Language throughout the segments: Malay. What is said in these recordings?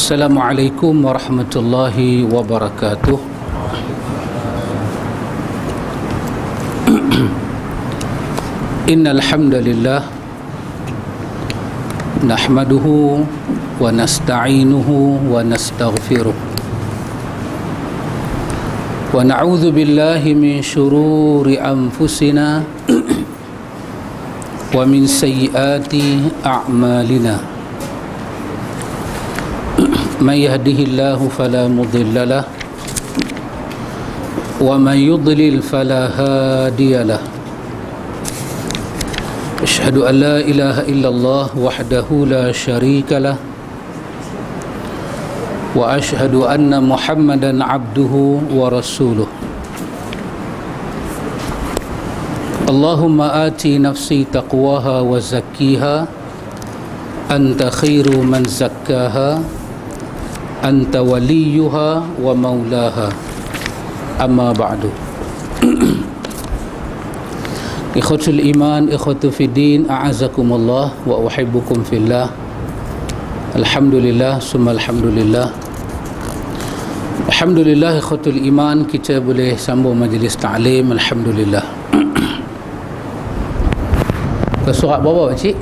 Assalamualaikum warahmatullahi wabarakatuh. Innal hamdalillah nahmaduhu wa nasta'inuhu wa nastaghfiruh wa na'udzu billahi min shururi anfusina wa min sayyiati a'malina. من يهده الله فلا مضل له ومن يضلل فلا هادي له أشهد أن لا إله إلا الله وحده لا شريك له وأشهد أن محمدا عبده ورسوله اللهم آتي نفسي تقواها وزكيها أنت خير من زكاها anta waliyuha wa maulaha amma ba'du. Ikhwatul iman, ikhwatu fiddin, a'azakumullah wa uhibbukum fillah. Alhamdulillah, summa alhamdulillah. Alhamdulillah ikhwatul iman, kita boleh sambung majlis ta'lim, alhamdulillah. Ke surat berapa pakcik?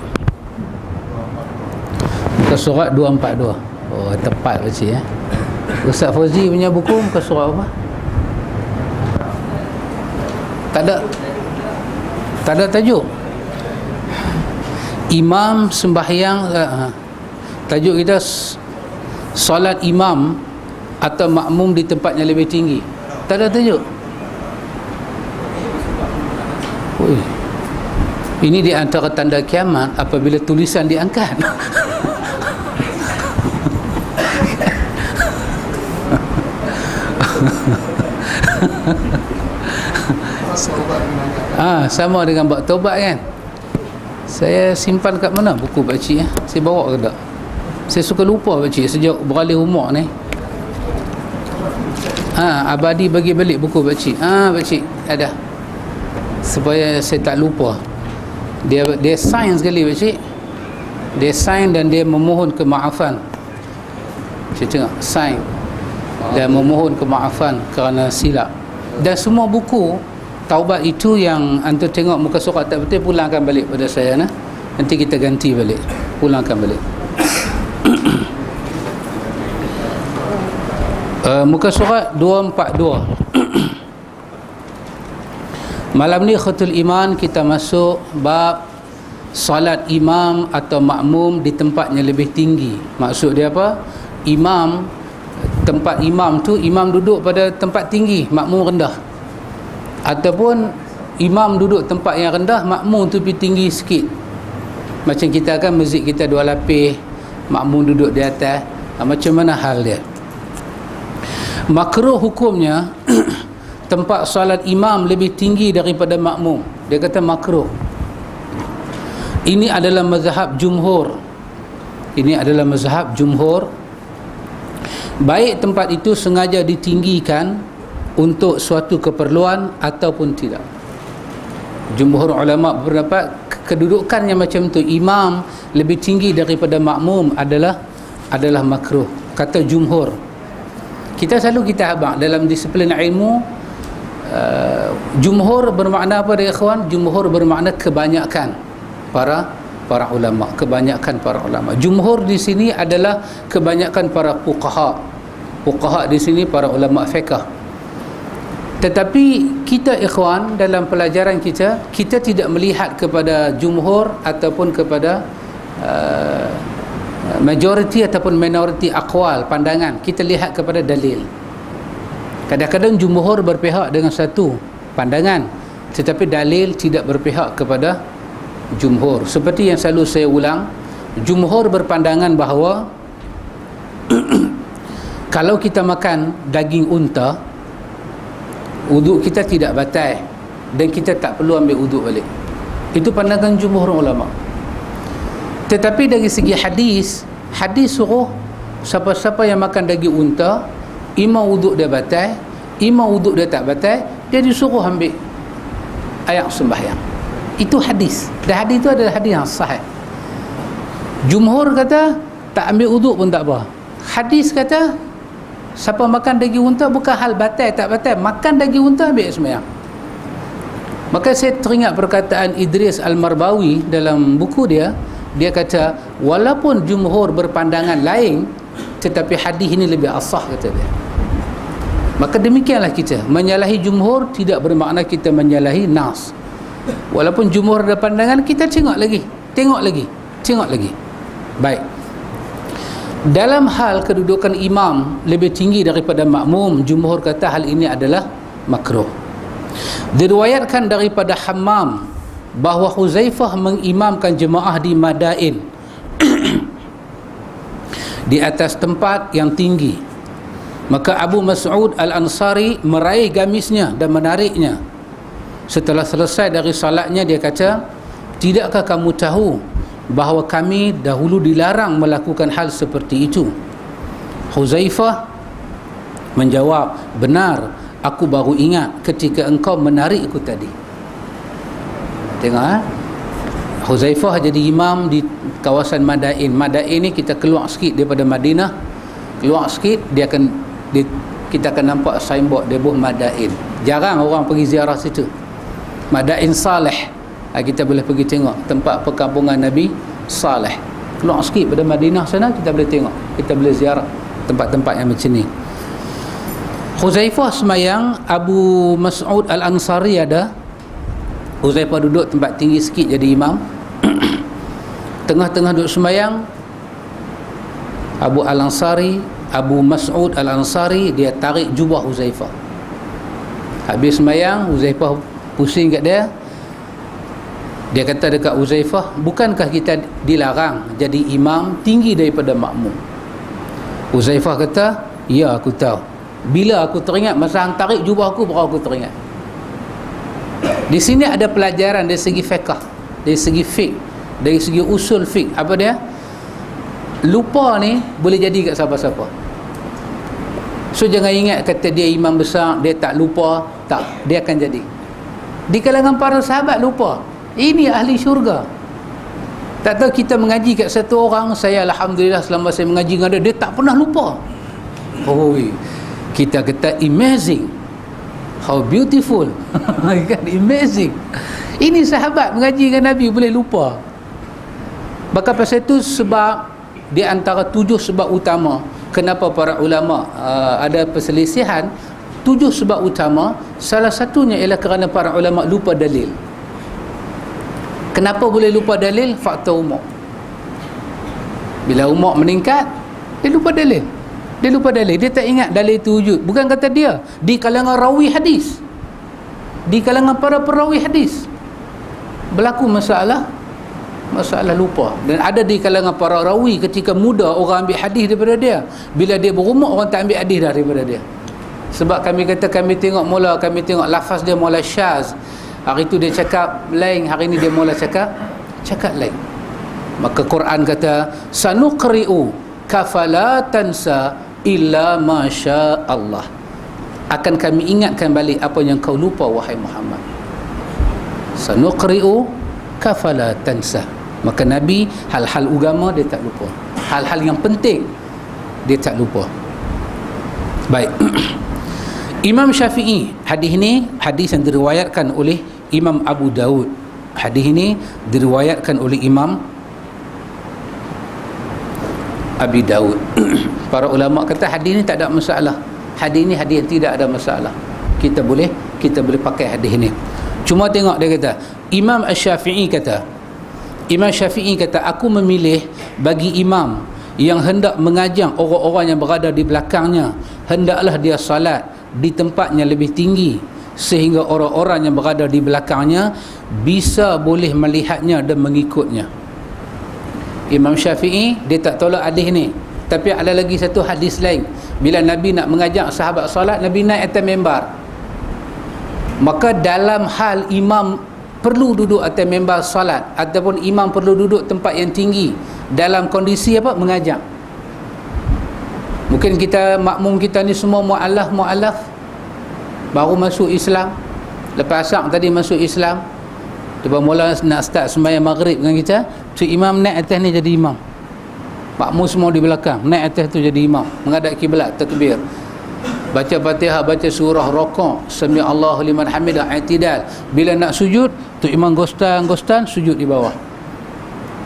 Ke surat 242. Oh, tepat pakcik ya. Ustaz Fauzi punya buku muka surah apa? Tak ada tajuk. Imam sembahyang, tajuk kita solat imam atau makmum di tempat yang lebih tinggi. Tak ada tajuk. Ui. Ini di antara tanda kiamat apabila tulisan diangkat. Sama dengan bab taubat kan. Saya simpan kat mana buku pakcik ya? Saya bawa ke tak? Saya suka lupa pakcik sejak beralih umur ni. Abadi bagi balik buku pakcik. Pakcik ada. Supaya saya tak lupa. Dia sign sekali pakcik. Dia sign dan dia memohon kemaafan. Saya tengok sign dan memohon kemaafan kerana silap. Dan semua buku taubat itu yang antum tengok muka surat tak betul, pulangkan balik pada saya nah. Nanti kita ganti balik. Pulangkan balik. Muka surat 242. Malam ni khatul iman kita masuk bab salat imam atau makmum di tempat yang lebih tinggi. Maksud dia apa? Imam, tempat imam tu, imam duduk pada tempat tinggi, makmum rendah. Ataupun imam duduk tempat yang rendah, makmum tu pergi tinggi sikit. Macam kita kan masjid kita 2 lapis, makmum duduk di atas. Macam mana hal dia? Makruh hukumnya tempat solat imam lebih tinggi daripada makmum. Dia kata makruh. Ini adalah mazhab jumhur. Baik tempat itu sengaja ditinggikan untuk suatu keperluan ataupun tidak. Jumhur ulama berpendapat kedudukannya macam tu, imam lebih tinggi daripada makmum adalah makruh. Kata jumhur. Kita selalu abang dalam disiplin ilmu, jumhur bermakna apa dia ikhwan? Jumhur bermakna kebanyakan para ulama, kebanyakan para ulama. Jumhur di sini adalah kebanyakan para fuqaha. Fuqaha di sini para ulama fiqh. Tetapi kita ikhwan dalam pelajaran kita tidak melihat kepada jumhur ataupun kepada majoriti ataupun minoriti aqwal, pandangan. Kita lihat kepada dalil. Kadang-kadang jumhur berpihak dengan satu pandangan, tetapi dalil tidak berpihak kepada jumhur. Seperti yang selalu saya ulang, jumhur berpandangan bahawa kalau kita makan daging unta, wuduk kita tidak batal dan kita tak perlu ambil wuduk balik. Itu pandangan jumhur ulama. Tetapi dari segi hadis suruh siapa-siapa yang makan daging unta, ima wuduk dia batal, ima wuduk dia tak batal, dia disuruh ambil air sembahyang. Itu hadis. Dan hadis itu adalah hadis yang sahih. Jumhur kata tak ambil wuduk pun tak apa. Hadis kata siapa makan daging unta bukan hal batal tak batal, makan daging unta ambil sembahyang. Maka saya teringat perkataan Idris Al-Marbawi dalam buku dia. Dia kata walaupun jumhur berpandangan lain, tetapi hadis ini lebih asah, kata dia. Maka demikianlah kita, menyalahi jumhur tidak bermakna kita menyalahi nas. Walaupun jumhur ada pandangan, kita tengok lagi. Baik. Dalam hal kedudukan imam lebih tinggi daripada makmum, jumhur kata hal ini adalah makruh. Diriwayatkan daripada Hammam bahawa Huzaifah mengimamkan jemaah di Madain di atas tempat yang tinggi. Maka Abu Mas'ud Al-Ansari meraih gamisnya dan menariknya. Setelah selesai dari salatnya, dia kata, tidakkah kamu tahu bahawa kami dahulu dilarang melakukan hal seperti itu? Huzaifah menjawab, benar, aku baru ingat ketika engkau menarikku tadi. Tengok, Huzaifah jadi imam di kawasan Madain. Madain ni kita keluar sikit daripada Madinah, keluar sikit kita akan nampak signboard Debuh Madain. Jarang orang pergi ziarah situ. Madain Saleh, kita boleh pergi tengok tempat perkampungan Nabi Saleh. Keluar sikit pada Madinah sana, kita boleh tengok, kita boleh ziarah tempat-tempat yang macam ni. Huzaifah semayang, Abu Mas'ud Al-Ansari ada. Huzaifah duduk tempat tinggi sikit jadi imam. Tengah-tengah duduk semayang, Abu Mas'ud Al-Ansari dia tarik jubah Huzaifah. Habis semayang, Huzaifah pusing kat dia. Dia kata dekat Huzaifah, bukankah kita dilarang jadi imam tinggi daripada makmum? Huzaifah kata, ya aku tahu. Bila aku teringat masa hang tarik jubah aku, baru aku teringat. Di sini ada pelajaran dari segi fiqh, dari segi fiqh, dari segi usul fiqh. Apa dia? Lupa ni boleh jadi kat siapa-siapa. So jangan ingat kata dia imam besar, dia tak lupa. Tak, dia akan jadi. Di kalangan para sahabat lupa. Ini ahli syurga. Tak tahu kita mengaji kat satu orang, saya alhamdulillah selama saya mengaji dengan dia tak pernah lupa. Oh, kita kata amazing, how beautiful. Kan, amazing. Ini sahabat mengaji dengan Nabi boleh lupa. Maka pasal itu sebab di antara 7 sebab utama kenapa para ulama ada perselisihan. 7 sebab utama, salah satunya ialah kerana para ulama lupa dalil. Kenapa boleh lupa dalil? Faktor umur. Bila umur meningkat, dia lupa dalil. Dia tak ingat dalil itu wujud. Bukan kata dia, di kalangan rawi hadis, di kalangan para perawi hadis berlaku masalah lupa. Dan ada di kalangan para rawi ketika muda orang ambil hadis daripada dia, bila dia berumur orang tak ambil hadis daripada dia. Sebab kami kata kami tengok lafaz dia mula syaz. Hari itu dia cakap lain, hari ini dia mula cakap lain. Maka Quran kata sanuqri'u kafala tansa illa masya Allah. Akan kami ingatkan balik apa yang kau lupa wahai Muhammad. Sanuqri'u kafala tansa. Maka Nabi hal-hal agama dia tak lupa, hal-hal yang penting dia tak lupa. Baik. Imam Syafi'i, hadis ini hadis yang diriwayatkan oleh Imam Abu Daud. Hadis ini diriwayatkan oleh Imam Abi Daud. Para ulama kata hadis ini tak ada masalah. Hadis ini hadis yang tidak ada masalah. Kita boleh pakai hadis ini. Cuma tengok dia kata, Imam Syafi'i kata aku memilih bagi imam yang hendak mengajak orang-orang yang berada di belakangnya, hendaklah dia salat di tempatnya lebih tinggi sehingga orang-orang yang berada di belakangnya bisa boleh melihatnya dan mengikutnya. Imam Syafi'i dia tak tolak hadis ni, tapi ada lagi satu hadis lain. Bila Nabi nak mengajak sahabat salat, Nabi naik atas mimbar. Maka dalam hal imam perlu duduk atas mimbar salat ataupun imam perlu duduk tempat yang tinggi dalam kondisi apa? Mengajak. Mungkin kita makmum kita ni semua mu'allaf baru masuk Islam, lepas asar tadi masuk Islam, lepas mula nak start sembahyang maghrib dengan kita, tu imam naik atas ni jadi imam. makmum semua di belakang, naik atas tu jadi imam, menghadap kiblat, takbir, baca Fatihah, baca surah, rokok, sami Allahu liman hamidah, i'tidal. Bila nak sujud, tu imam gostan sujud di bawah.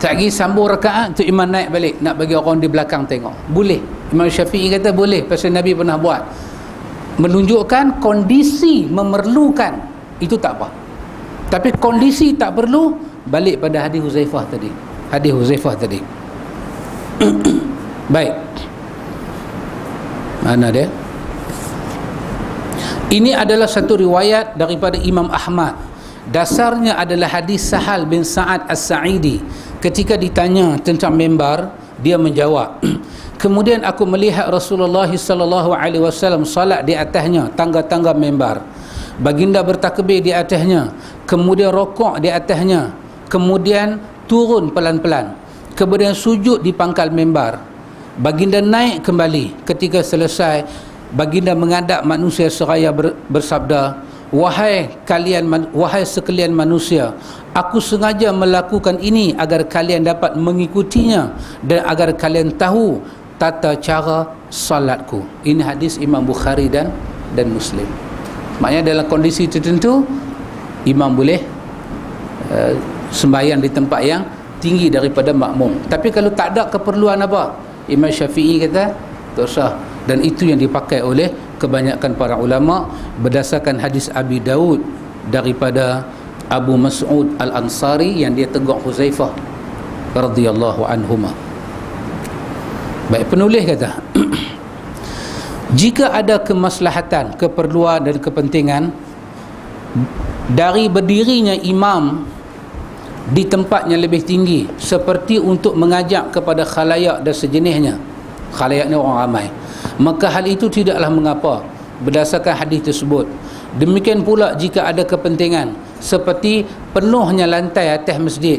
Tak lagi sambung rakaat, tu imam naik balik, nak bagi orang di belakang tengok. Boleh. Imam Syafi'i kata boleh, pasal Nabi pernah buat. Menunjukkan kondisi memerlukan, itu tak apa. Tapi kondisi tak perlu, balik pada hadis Huzaifah tadi. Baik, mana dia? Ini adalah satu riwayat daripada Imam Ahmad. Dasarnya adalah hadis Sahal bin Sa'ad As-Sa'idi. Ketika ditanya tentang mimbar, dia menjawab, kemudian aku melihat Rasulullah sallallahu alaihi wasallam salat di atasnya, tangga-tangga mimbar. Baginda bertakbir di atasnya, kemudian rokok di atasnya, kemudian turun pelan-pelan, kemudian sujud di pangkal mimbar. Baginda naik kembali. Ketika selesai, baginda menghadap manusia seraya bersabda, wahai sekalian manusia, aku sengaja melakukan ini agar kalian dapat mengikutinya dan agar kalian tahu tata cara salatku. Ini hadis Imam Bukhari dan Muslim. Maknanya dalam kondisi tertentu, imam boleh sembahyang di tempat yang tinggi daripada makmum. Tapi kalau tak ada keperluan apa, Imam Syafi'i kata tak usah. Dan itu yang dipakai oleh kebanyakan para ulama berdasarkan hadis Abi Daud daripada Abu Mas'ud Al-Ansari yang dia tegur Huzaifah radhiyallahu anhuma. Baik, penulis kata jika ada kemaslahatan, keperluan dan kepentingan dari berdirinya imam di tempat yang lebih tinggi, seperti untuk mengajak kepada khalayak dan sejenisnya, khalayak ni orang ramai, maka hal itu tidaklah mengapa berdasarkan hadis tersebut. Demikian pula jika ada kepentingan seperti penuhnya lantai atas masjid,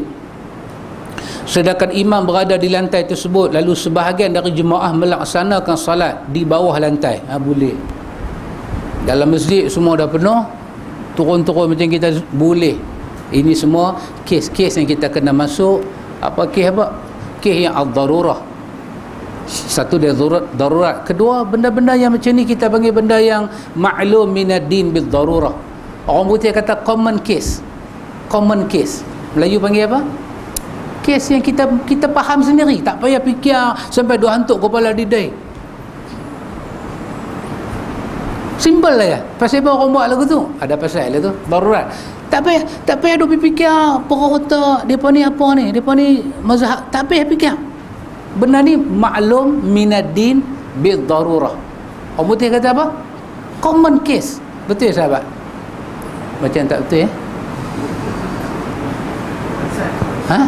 sedangkan imam berada di lantai tersebut, lalu sebahagian dari jemaah melaksanakan salat di bawah lantai, boleh. Dalam masjid semua dah penuh, turun-turun macam kita boleh. Ini semua kes-kes yang kita kena masuk. Apa kes apa? Kes yang ad-darurah. Satu dia darurat. Kedua, benda-benda yang macam ni kita panggil benda yang ma'lum minad din bil darurah. Orang putih kata common case. Common case. Melayu panggil apa? Kes yang kita faham sendiri, tak payah fikir sampai duk hantuk kepala didai. Simple lah ya. Pasal apa orang buat lagu tu? Ada pasal lah tu, darurat. Tak payah duk fikir perota depa ni apa ni, depa ni mazhab, tak payah fikir. Benda ni maklum minad din bil darurah. Orang putih kata apa? Common case. Betul sahabat? Macam tak betul ya? Ha?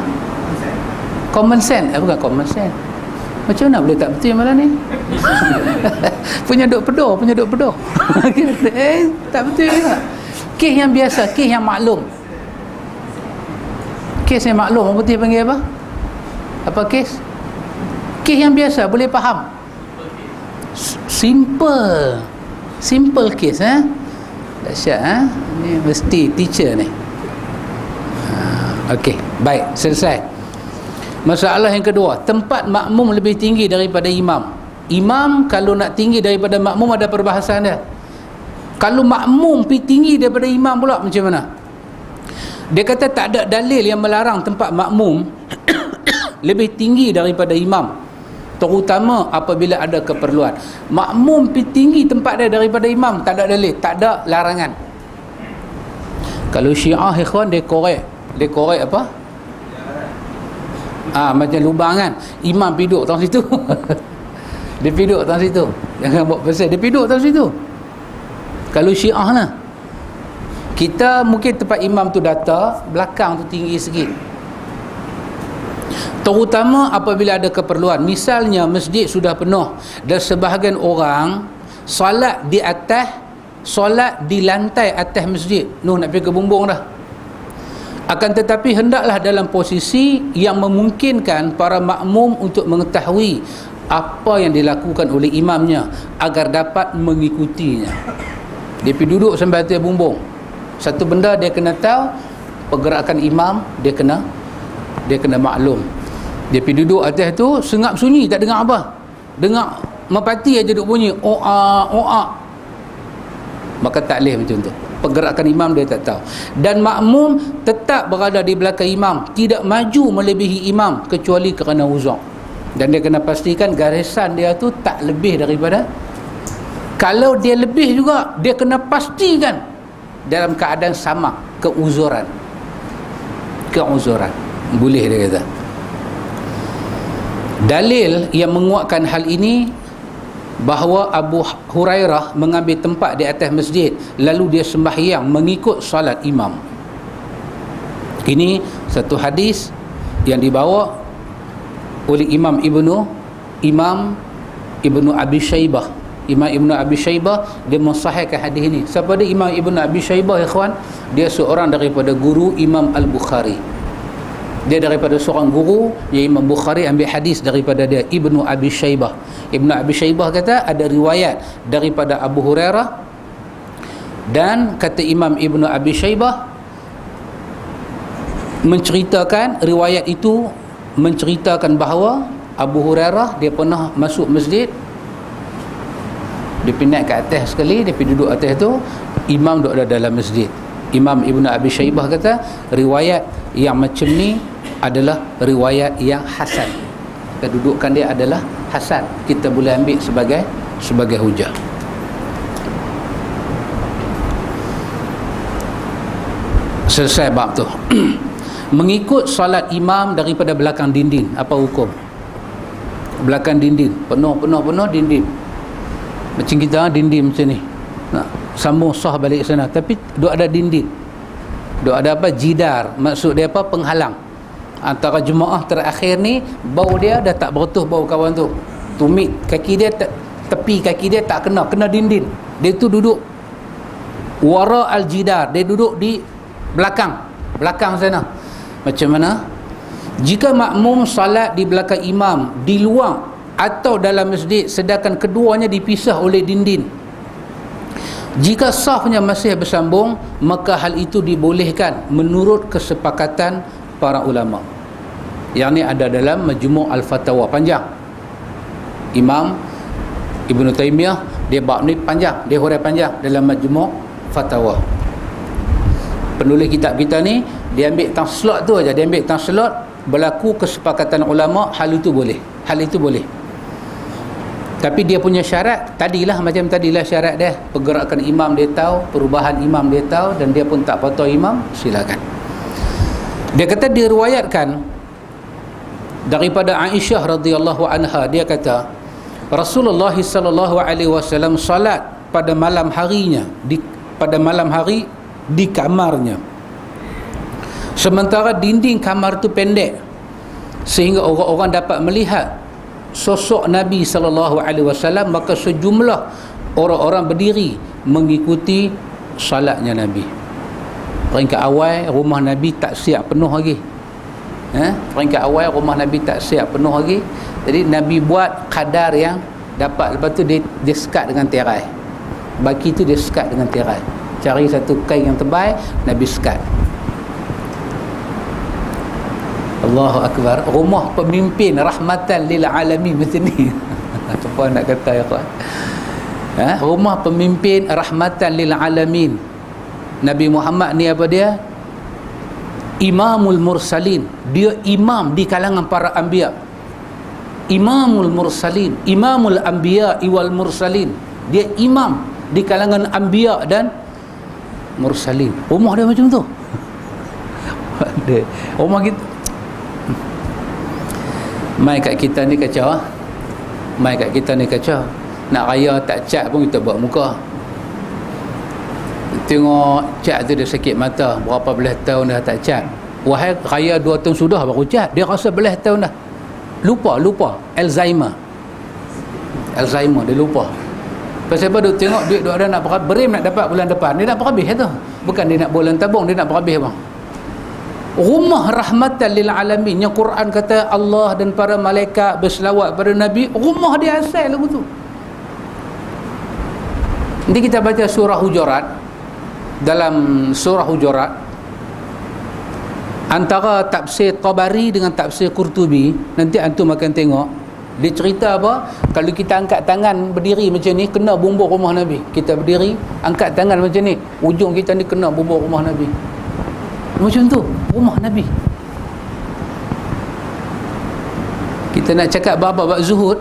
Common sense. Bukan common sense. Macam mana boleh tak betul malam ni? punya duk pedoh. Tak betul juga. Kes yang biasa, kes yang maklum. Kes yang maklum, orang putih panggil apa? Apa kes? Kes yang biasa, boleh faham. Simple kes, dahsyat, ni mesti teacher ni. Okey, baik, selesai. Masalah yang kedua, tempat makmum lebih tinggi daripada imam. Imam kalau nak tinggi daripada makmum ada perbahasan dia. Kalau makmum pergi tinggi daripada imam pula macam mana? Dia kata tak ada dalil yang melarang tempat makmum lebih tinggi daripada imam, terutama apabila ada keperluan. Makmum pergi tinggi tempat dia daripada imam, tak ada dalil, tak ada larangan. Kalau Syiah ikhwan, dia korek apa? Macam lubang kan, imam pergi duduk tang situ. Dia pergi duduk tang situ, jangan buat pasal dia pergi duduk tang situ. Kalau Syiah lah, kita mungkin tempat imam tu data, belakang tu tinggi sikit, terutama apabila ada keperluan. Misalnya masjid sudah penuh dan sebahagian orang solat di lantai atas masjid, nak pergi ke bumbung dah. Akan tetapi hendaklah dalam posisi yang memungkinkan para makmum untuk mengetahui apa yang dilakukan oleh imamnya agar dapat mengikutinya. Dia pergi duduk sampai atas bumbung. Satu benda dia kena tahu, pergerakan imam dia kena maklum. Dia pergi duduk atas tu, sengap sunyi, tak dengar apa. Dengar merpati aja duduk bunyi, oak. Maka tak boleh macam tu. Pergerakan imam dia tak tahu. Dan makmum tetap berada di belakang imam, tidak maju melebihi imam kecuali kerana uzur. Dan dia kena pastikan garisan dia tu tak lebih daripada, kalau dia lebih juga, dia kena pastikan dalam keadaan sama, keuzuran. Boleh, dia kata. Dalil yang menguatkan hal ini, bahawa Abu Hurairah mengambil tempat di atas masjid, lalu dia sembahyang mengikut solat imam. Ini satu hadis yang dibawa oleh Imam Ibnu Abi Syaibah. Imam Ibnu Abi Syaibah dia mensahihkan hadis ini. Siapa dia Imam Ibnu Abi Syaibah, ikhwan? Dia seorang daripada guru Imam Al-Bukhari. Dia daripada seorang guru yang Imam Bukhari ambil hadis daripada dia, Ibnu Abi Syaibah. Ibnu Abi Syaibah kata ada riwayat daripada Abu Hurairah, dan kata Imam Ibnu Abi Syaibah menceritakan, riwayat itu menceritakan bahawa Abu Hurairah dia pernah masuk masjid, dia pergi naik ke atas sekali, dia pergi duduk atas tu, imam duduk dalam masjid. Imam Ibnu Abi Syaibah kata riwayat yang macam ni adalah riwayat yang hasan. Kedudukan dia adalah hasan, kita boleh ambil sebagai hujah. Selesai bab tu. Mengikut solat imam daripada belakang dinding, apa hukum? Belakang dinding penuh dinding. Macam kita dinding macam ni, nak sambung sah balik sana, tapi duk ada dinding, duk ada apa, jidar. Maksud dia apa? Penghalang antara jemaah terakhir ni. Bau dia dah tak berutuh bau kawan tu, tumit kaki dia, tepi kaki dia tak kena dinding. Dia tu duduk wara al-jidar, dia duduk di belakang sana. Macam mana? Jika makmum salat di belakang imam, di luar atau dalam masjid, sedangkan keduanya dipisah oleh dinding, jika safnya masih bersambung, maka hal itu dibolehkan menurut kesepakatan para ulama. Yang ni ada dalam Majmu' Al-Fatawa, panjang. Imam Ibn Taymiyah dia bab ni panjang, dia hurai panjang dalam Majmu' Fatawa. Penulis kitab kita ni dia ambil tang slot tu aja, dia ambil tang slot berlaku kesepakatan ulama, hal itu boleh. Tapi dia punya syarat tadilah, macam tadilah syarat dia, pergerakan imam dia tahu, perubahan imam dia tahu, dan dia pun tak patuh imam, silakan. Dia kata diriwayatkan daripada Aisyah radhiyallahu anha, dia kata Rasulullah sallallahu alaihi wasallam salat pada malam hari di kamarnya, sementara dinding kamar tu pendek sehingga orang-orang dapat melihat sosok Nabi sallallahu alaihi wasallam. Maka sejumlah orang-orang berdiri mengikuti salatnya Nabi. Peringkat awal rumah Nabi tak siap penuh lagi. Peringkat awal rumah Nabi tak siap penuh lagi. Jadi Nabi buat kadar yang dapat, lepas tu dia sekat dengan tirai. Baki tu dia sekat dengan tirai. Cari satu kain yang tebal, Nabi sekat. Allahu Akbar. Rumah pemimpin rahmatan lil alamin macam ni. Apa nak kata ya kawan? Rumah pemimpin rahmatan lil alamin. Nabi Muhammad ni apa dia? Imamul mursalin. Dia imam di kalangan para anbiya. Imamul mursalin, imamul anbiya wal mursalin. Dia imam di kalangan anbiya dan mursalin. Rumah dia macam tu. Rumah kita mai kat kita ni kacau. Nak raya tak cat pun kita buat muka. Tengok cat tu dia sakit mata, berapa belas tahun dah tak cat. Wahai raya 2 tahun sudah baru cat. Dia rasa belas tahun dah. Lupa Alzheimer dia lupa. Pasal apa duk tengok duit duk ada nak berim nak dapat bulan depan. Dia nak berhabis tu. Bukan dia nak bulan tabung, dia nak berhabis bang. Rumah rahmatan lil alamin, yang Quran kata Allah dan para malaikat berselawat pada Nabi, rumah dia asal lagu tu. Nanti kita baca surah Hujurat. Dalam surah Hujurat Antara tafsir Tabari dengan tafsir Qurtubi, nanti antum akan tengok dia cerita apa, kalau kita angkat tangan berdiri macam ni kena bumbung rumah Nabi. Kita berdiri angkat tangan macam ni, ujung kita ni kena bumbung rumah Nabi. Macam tu rumah Nabi. Kita nak cakap bab zuhud,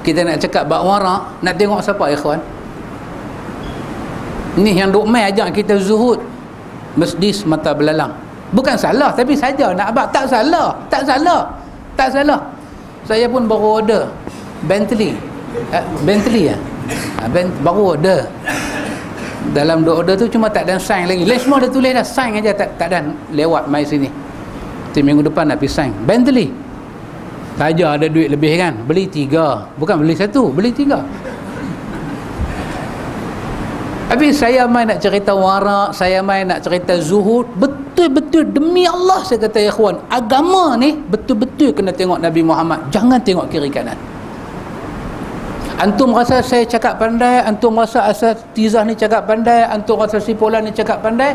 kita nak cakap bab wara', nak tengok siapa ikhwan? Ni yang duk mai ajak kita zuhud, mesti mata belalang. Bukan salah, tapi saja nak abang. Tak salah. Saya pun baru order Bentley baru order. Dalam order tu cuma tak ada sign lagi. Semua dah tulis dah, sign aja tak ada lewat mai sini. Minggu depan nak pergi sign Bentley. Saja ada duit lebih kan, beli 3, bukan beli 1, beli 3. Habis saya main nak cerita wara', saya main nak cerita zuhud. Betul-betul demi Allah saya kata ya ikhwan, agama ni betul-betul kena tengok Nabi Muhammad, jangan tengok kiri kanan. Antum rasa saya cakap pandai, antum rasa Asatizah ni cakap pandai, antum rasa si Polan ni cakap pandai,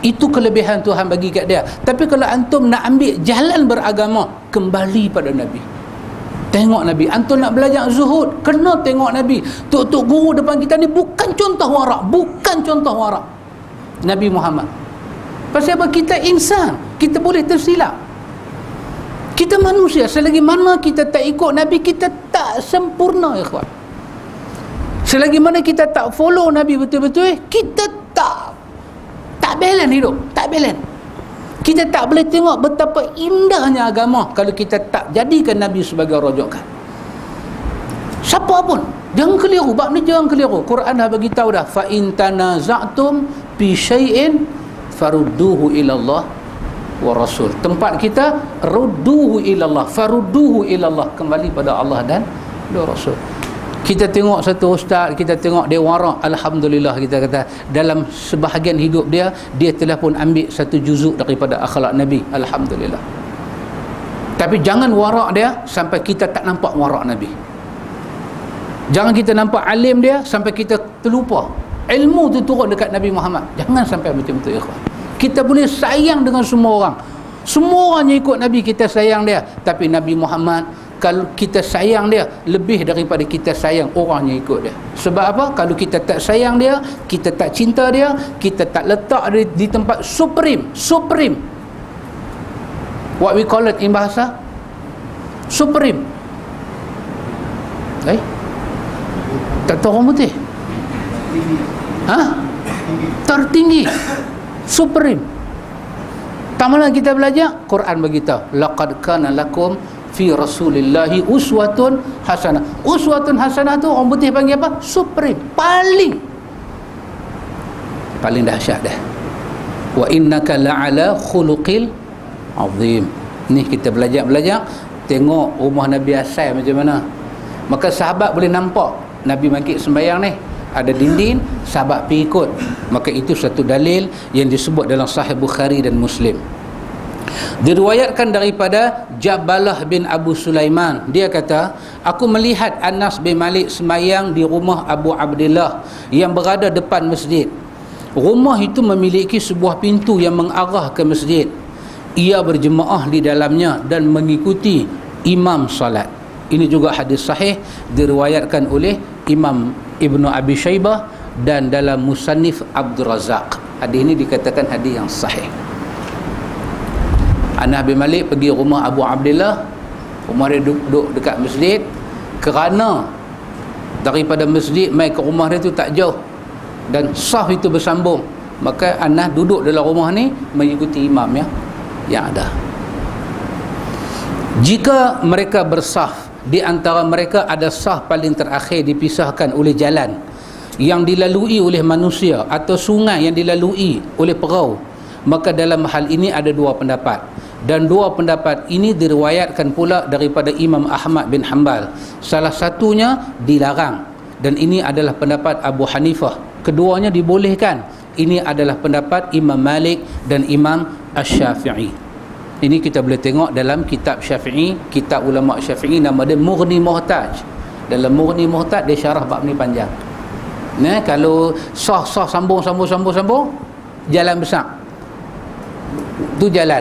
itu kelebihan Tuhan bagi kat dia. Tapi kalau antum nak ambil jalan beragama, kembali pada Nabi. Tengok Nabi. Antum nak belajar zuhud, kena tengok Nabi. Tok-tok guru depan kita ni bukan contoh warak, Nabi Muhammad. Pasal apa? Kita insan, kita boleh tersilap. Kita manusia, selagi mana kita tak ikut Nabi, kita tak sempurna ya ikhwan. Selagi mana kita tak follow Nabi betul-betul, kita tak balance hidup, tak balance. Kita tak boleh tengok betapa indahnya agama kalau kita tak jadikan Nabi sebagai rujukan. Siapa pun jangan keliru, bab ni jangan keliru. Quran dah bagi tahu dah, fa in tanaza'tum fi syai'in farudduhu ila Allah wa rasul. Tempat kita rudduhu ila Allah, farudduhu ila Allah, kembali pada Allah dan Rasul. Kita tengok satu ustaz, kita tengok dia wara', alhamdulillah, kita kata dalam sebahagian hidup dia telah pun ambil satu juzuk daripada akhlak Nabi, alhamdulillah. Tapi jangan wara' dia sampai kita tak nampak wara' Nabi. Jangan kita nampak alim dia sampai kita terlupa ilmu tu turun dekat Nabi Muhammad. Jangan sampai macam tu ikhwan. Kita boleh sayang dengan semua orang, semua orang yang ikut Nabi kita sayang dia, tapi Nabi Muhammad, kalau kita sayang dia lebih daripada kita sayang orang yang ikut dia. Sebab apa? Kalau kita tak sayang dia, kita tak cinta dia, kita tak letak dia di tempat supreme. What we call it in bahasa? Supreme. Tak tahu orang putih? Tertinggi. Supreme. Tamalah kita belajar, Quran beritahu, laqad kana lakum fi rasulillahi uswatun hasanah. Uswatun hasanah tu orang putih panggil apa? Supreme, paling dahsyat dah. Wa innaka la'ala khuluqil azim. Ni kita belajar tengok rumah Nabi asal macam mana. Maka sahabat boleh nampak Nabi mangkit sembahyang ni ada dinding, sahabat pergi ikut. Maka itu satu dalil yang disebut dalam Sahih Bukhari dan Muslim. Diriwayatkan daripada Jabalah bin Abu Sulaiman, dia kata, aku melihat Anas bin Malik semayang di rumah Abu Abdillah yang berada depan masjid. Rumah itu memiliki sebuah pintu yang mengarah ke masjid. Ia berjemaah di dalamnya dan mengikuti imam salat. Ini juga hadis sahih, diriwayatkan oleh Imam Ibnu Abi Syaibah dan dalam Musannif Abdul Razak. Hadis ini dikatakan hadis yang sahih. Anas bin Malik pergi rumah Abu Abdillah, rumah dia duduk dekat masjid, kerana daripada masjid mai ke rumah dia tu tak jauh dan saf itu bersambung, maka Anas duduk dalam rumah ni mengikuti imam yang ada. Jika mereka bersaf, di antara mereka ada saf paling terakhir dipisahkan oleh jalan yang dilalui oleh manusia atau sungai yang dilalui oleh perahu, maka dalam hal ini ada dua pendapat, dan dua pendapat ini diriwayatkan pula daripada Imam Ahmad bin Hanbal. Salah satunya dilarang, dan ini adalah pendapat Abu Hanifah. Keduanya dibolehkan. Ini adalah pendapat Imam Malik dan Imam Asy-Syafi'i. Ini kita boleh tengok dalam kitab Syafi'i, kitab ulama Syafi'i, nama dia Mughni Muhtaj. Dalam Mughni Muhtaj dia syarah bab ni panjang. Nah, kalau sah sambung jalan besar, tu jalan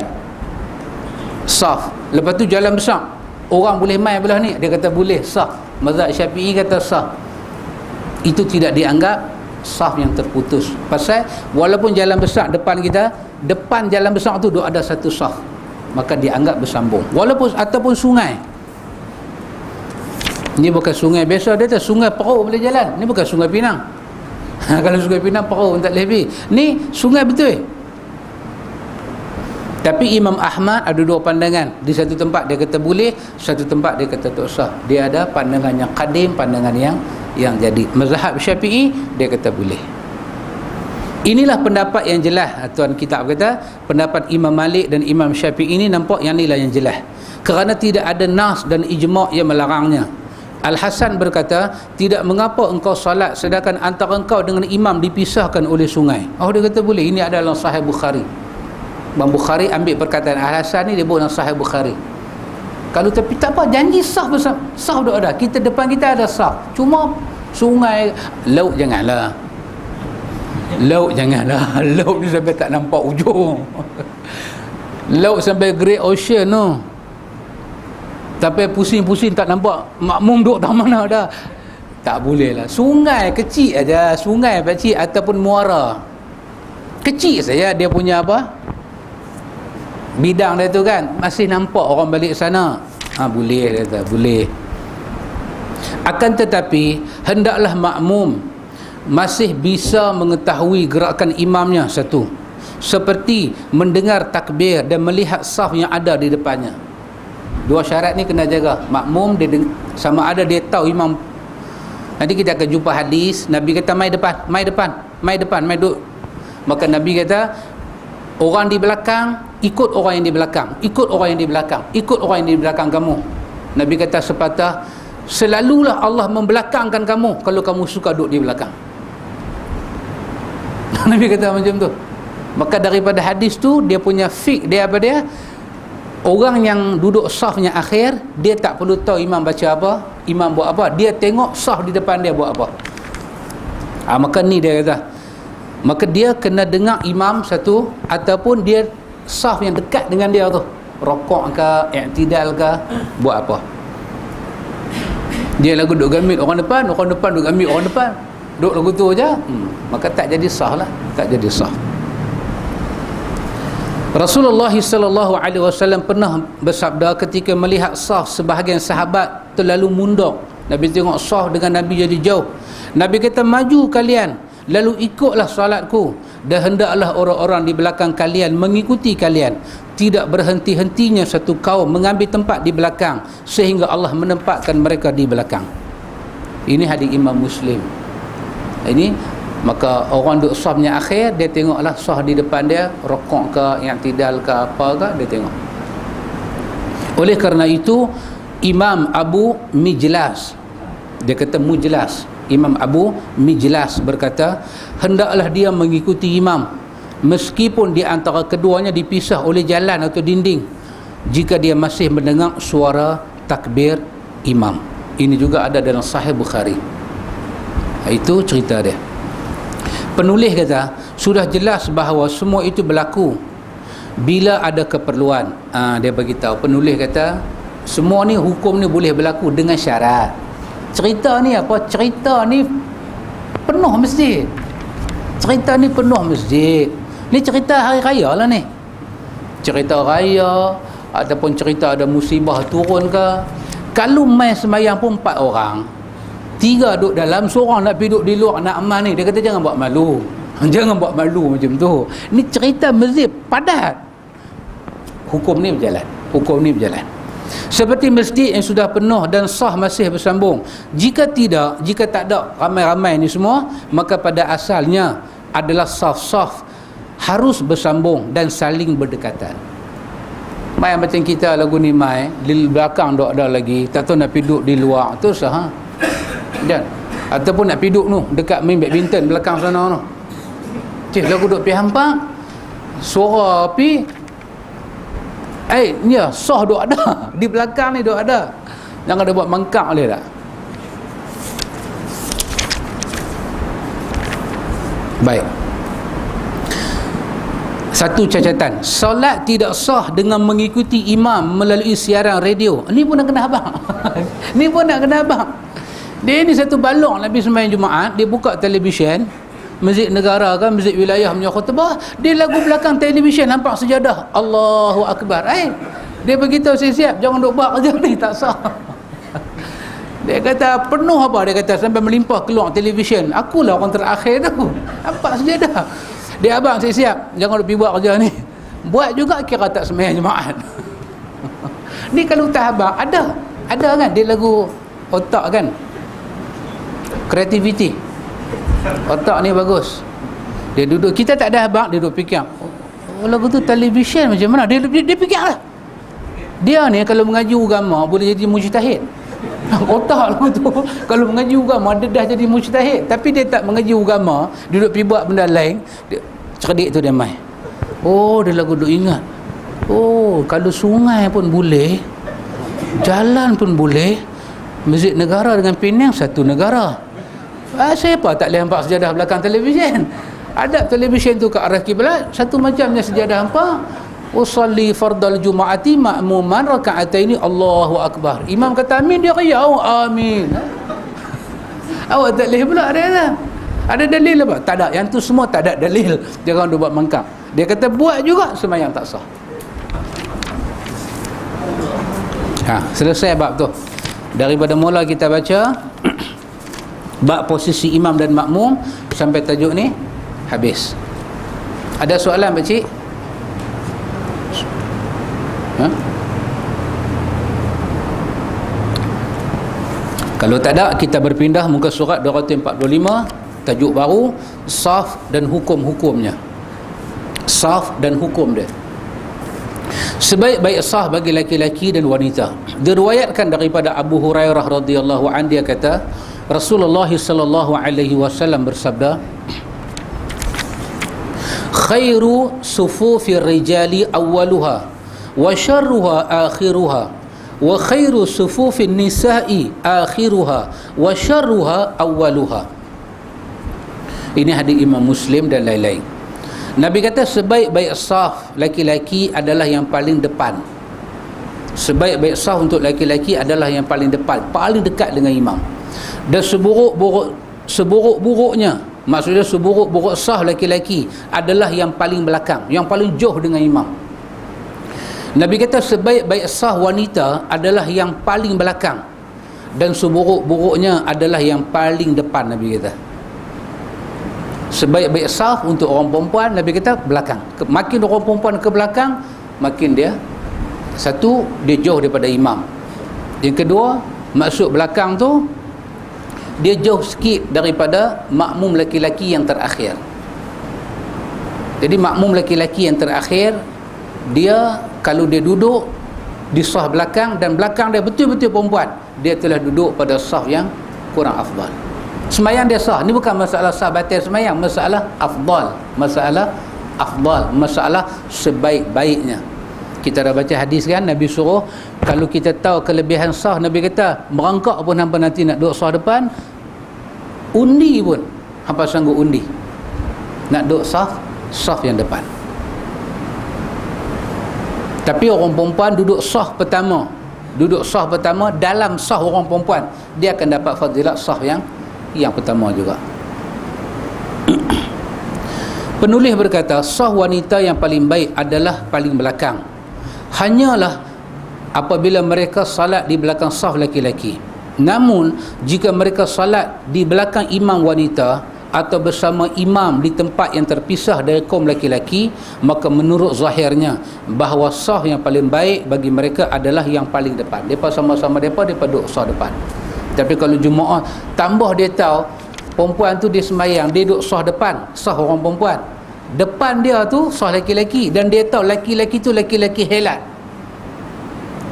saf. Lepas tu jalan besar, orang boleh main belah ni, dia kata boleh, sah. Mazhab Syafi'i kata sah. Itu tidak dianggap saf yang terputus. Pasal walaupun jalan besar depan kita, depan jalan besar tu ada satu saf, maka dianggap bersambung. Walaupun ataupun sungai. Ni bukan sungai biasa, dia tu sungai Perau boleh jalan. Ni bukan sungai Pinang. Kalau sungai Pinang Perau tak boleh pergi. Ni sungai betul. Tapi Imam Ahmad ada dua pandangan. Di satu tempat dia kata boleh, satu tempat dia kata tak sah. Dia ada pandangan yang qadim, pandangan yang jadi. Mazhab Syafi'i dia kata boleh. Inilah pendapat yang jelas. Tuan kitab kata pendapat Imam Malik dan Imam Syafi'i ini nampak yang inilah yang jelas. Kerana tidak ada nas dan ijma' yang melarangnya. Al-Hasan berkata, tidak mengapa engkau salat sedangkan antara engkau dengan imam dipisahkan oleh sungai. Oh, dia kata boleh. Ini adalah Sahih Bukhari. Imam Bukhari ambil perkataan Al-Hasan ni, dia buat dalam Sahih Bukhari. Kalau tapi tak apa, janji sah bersama. Sah dah ada. Kita depan kita ada sah. Cuma sungai, laut janganlah. Laut janganlah. Laut ni sampai tak nampak ujung. Laut sampai Great Ocean tu. Tapi pusing-pusing tak nampak makmum duduk tak mana dah. Tak boleh lah. Sungai kecil aja, sungai kecil ataupun muara. Kecil saja dia punya apa? Bidang dia tu kan, masih nampak orang balik sana. Boleh dia kata, boleh. Akan tetapi hendaklah makmum masih bisa mengetahui gerakan imamnya satu. Seperti mendengar takbir dan melihat saf yang ada di depannya. Dua syarat ni kena jaga. Makmum dia sama ada dia tahu imam. Nanti kita akan jumpa hadis Nabi kata mai depan, mai depan, mai depan, mai duduk. Maka Nabi kata orang di belakang ikut orang yang di belakang, ikut orang yang di belakang, ikut orang yang di belakang kamu. Nabi kata sepatah selalulah Allah membelakangkan kamu kalau kamu suka duduk di belakang. Nabi kata macam tu. Maka daripada hadis tu dia punya fiqh dia apa dia? Orang yang duduk safnya akhir, dia tak perlu tahu imam baca apa, imam buat apa, dia tengok saf di depan dia buat apa. Maka ni dia kata, maka dia kena dengar imam satu, ataupun dia saf yang dekat dengan dia tu, rokok ke, i'tidal ke, buat apa. Dia lagu duduk gamit orang depan duduk gamit orang depan, duduk lagu tu aja, maka tak jadi sah lah, tak jadi sah. Rasulullah SAW pernah bersabda ketika melihat saf sebahagian sahabat terlalu mundur. Nabi tengok saf dengan Nabi jadi jauh. Nabi kata, maju kalian, lalu ikutlah salatku, dan hendaklah orang-orang di belakang kalian mengikuti kalian. Tidak berhenti-hentinya satu kaum mengambil tempat di belakang sehingga Allah menempatkan mereka di belakang. Ini hadis Imam Muslim. Ini maka orang duduk safnya akhir, dia tengoklah saf di depan dia, rokok ke, yang tidal ke, apa ke, dia tengok. Oleh kerana itu Imam Abu Mijlas, dia kata Mujlas, Imam Abu Mijlas berkata, hendaklah dia mengikuti imam meskipun di antara keduanya dipisah oleh jalan atau dinding, jika dia masih mendengar suara takbir imam. Ini juga ada dalam Sahih Bukhari. Itu cerita dia. Penulis kata sudah jelas bahawa semua itu berlaku bila ada keperluan. Dia beritahu, penulis kata semua ni, hukum ni boleh berlaku dengan syarat. Cerita ni apa? Cerita ni penuh masjid. Cerita ni penuh masjid. Ni cerita hari raya lah ni. Cerita raya ataupun cerita ada musibah turun ke. Kalau main sembahyang pun 4 orang, 3 duduk dalam, seorang nak pergi duduk di luar nak aman ni, dia kata jangan buat malu. Jangan buat malu macam tu. Ni cerita masjid padat. Hukum ni berjalan. Hukum ni berjalan. Seperti masjid yang sudah penuh dan sah masih bersambung. Jika tidak, jika tak ada ramai-ramai ni semua, maka pada asalnya adalah saf-saf harus bersambung dan saling berdekatan. Mai macam kita lagu ni mai, di belakang dok ada lagi, tak tahu nak pergi duduk di luar, tu sah. Dan ataupun nak pergi duduk tu dekat main badminton belakang sana tu. Cik lagu duduk pergi hampa, suara api, ya sah duk ada di belakang ni, duk ada. Jangan ada buat mangkak boleh tak? Baik. Satu catatan, solat tidak sah dengan mengikuti imam melalui siaran radio. Ni pun nak kena abang. Ni pun nak kena abang. Dia ni satu balong Nabi sembahyang Jumaat, dia buka televisyen, masjid negara kan, masjid wilayah punya khutbah, dia lagu belakang televisyen nampak sejadah. Allahu Akbar. Dia beritahu siap-siap, jangan duk buat kerja ni, tak sah. Dia kata penuh apa? Dia kata sampai melimpah keluar televisyen. Akulah orang terakhir tu. Nampak sejadah. Dia abang siap-siap, jangan pergi buat kerja ni. Buat juga kira tak sembahyang Jumaat. Ni kalau tak abang, ada kan dia lagu otak kan. Kreativiti. Otak ni bagus. Dia duduk, kita tak ada abang, dia duduk fikir. Oh, lagu tu televisyen macam mana? Dia fikirlah. Dia ni kalau mengaji agama boleh jadi mujtahid. Otak lagu tu kalau mengaji agama dia dah jadi mujtahid, tapi dia tak mengaji agama, dia duduk pergi buat benda lain, dia, cerdik tu dia main. Oh, dia lagu duk ingat. Oh, kalau sungai pun boleh, jalan pun boleh, masjid negara dengan Penang satu negara. Siapa tak boleh nampak sejadah belakang televisyen? Ada televisyen tu ke arah kiblat, satu macamnya sejadah hampa. Usalli fardal jumaati ma'muman raka'ataini Allahu Akbar. Imam kata amin, dia riau amin. Awak tak boleh pula dia kata. Ada dalil apa? Tak ada. Yang tu semua tak ada dalil. Jangan dia buat mangkang. Dia kata buat juga sembahyang tak sah. Selesai bab tu. Daripada mula kita baca bab posisi imam dan makmum sampai tajuk ni habis. Ada soalan pak cik? Kalau tak ada, kita berpindah muka surat 245, tajuk baru, saf dan hukum-hukumnya. Saf dan hukum dia. Sebaik-baik saf bagi laki-laki dan wanita. Diriwayatkan daripada Abu Hurairah radhiyallahu anhu, dia kata Rasulullah sallallahu alaihi wasallam bersabda, khairu sufufir rijali awwaluha wa syarruha akhiruha wa khairu sufufin nisa'i akhiruha wa syarruha awwaluha. Ini hadis Imam Muslim dan lain-lain. Nabi kata sebaik-baik saf laki-laki adalah yang paling depan. Sebaik-baik saf untuk laki-laki adalah yang paling depan, paling dekat dengan imam. Dan seburuk-buruknya, maksudnya seburuk-buruk saf laki-laki adalah yang paling belakang, yang paling jauh dengan imam. Nabi kata sebaik-baik sah wanita adalah yang paling belakang, dan seburuk-buruknya adalah yang paling depan. Nabi kata sebaik-baik sah untuk orang perempuan, Nabi kata belakang. Makin orang perempuan ke belakang, makin dia, satu, dia jauh daripada imam. Yang kedua, maksud belakang tu, dia jauh sikit daripada makmum laki-laki yang terakhir. Jadi makmum laki-laki yang terakhir, dia kalau dia duduk di saf belakang dan belakang dia betul-betul perempuan, dia telah duduk pada saf yang kurang afdal. Semayang dia sah. Ni bukan masalah sah batal semayang, masalah afdal, masalah afdal, masalah sebaik-baiknya. Kita dah baca hadis kan, Nabi suruh kalau kita tahu kelebihan sah, Nabi kata merangkak pun hampa nanti nak duduk sah depan, undi pun hampa sanggup undi nak duduk saf yang depan. Tapi orang perempuan duduk saf pertama, dalam saf orang perempuan, dia akan dapat fadilat saf yang pertama juga. Penulis berkata saf wanita yang paling baik adalah paling belakang, hanyalah apabila mereka salat di belakang saf laki-laki. Namun jika mereka salat di belakang imam wanita atau bersama imam di tempat yang terpisah dari kaum laki-laki, maka menurut zahirnya bahawa saf yang paling baik bagi mereka adalah yang paling depan. Mereka sama-sama mereka duduk saf depan. Tapi kalau Jumaat tambah, dia tahu perempuan tu dia sembahyang, dia duduk saf depan, saf orang perempuan, depan dia tu saf laki-laki, dan dia tahu laki-laki tu laki-laki helat.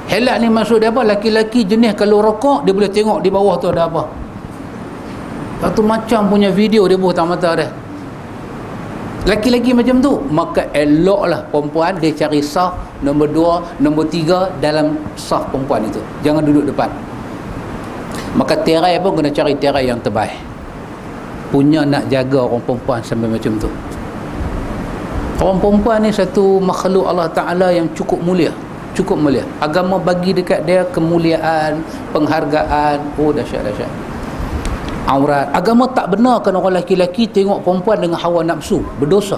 Helat ni maksud dia apa? Laki-laki jenis kalau rokok dia boleh tengok di bawah tu ada apa. Satu macam punya video dia buat tak mata dia. Laki-laki macam tu, maka eloklah perempuan dia cari saf nombor 2, nombor 3 dalam saf perempuan itu. Jangan duduk depan. Maka tirai pun kena cari tirai yang terbaik. Punya nak jaga orang perempuan sampai macam tu. Orang perempuan ni satu makhluk Allah Ta'ala yang cukup mulia. Cukup mulia. Agama bagi dekat dia kemuliaan, penghargaan. Oh, dahsyat. Aurat. Agama tak benarkan orang lelaki-lelaki tengok perempuan dengan hawa nafsu. Berdosa.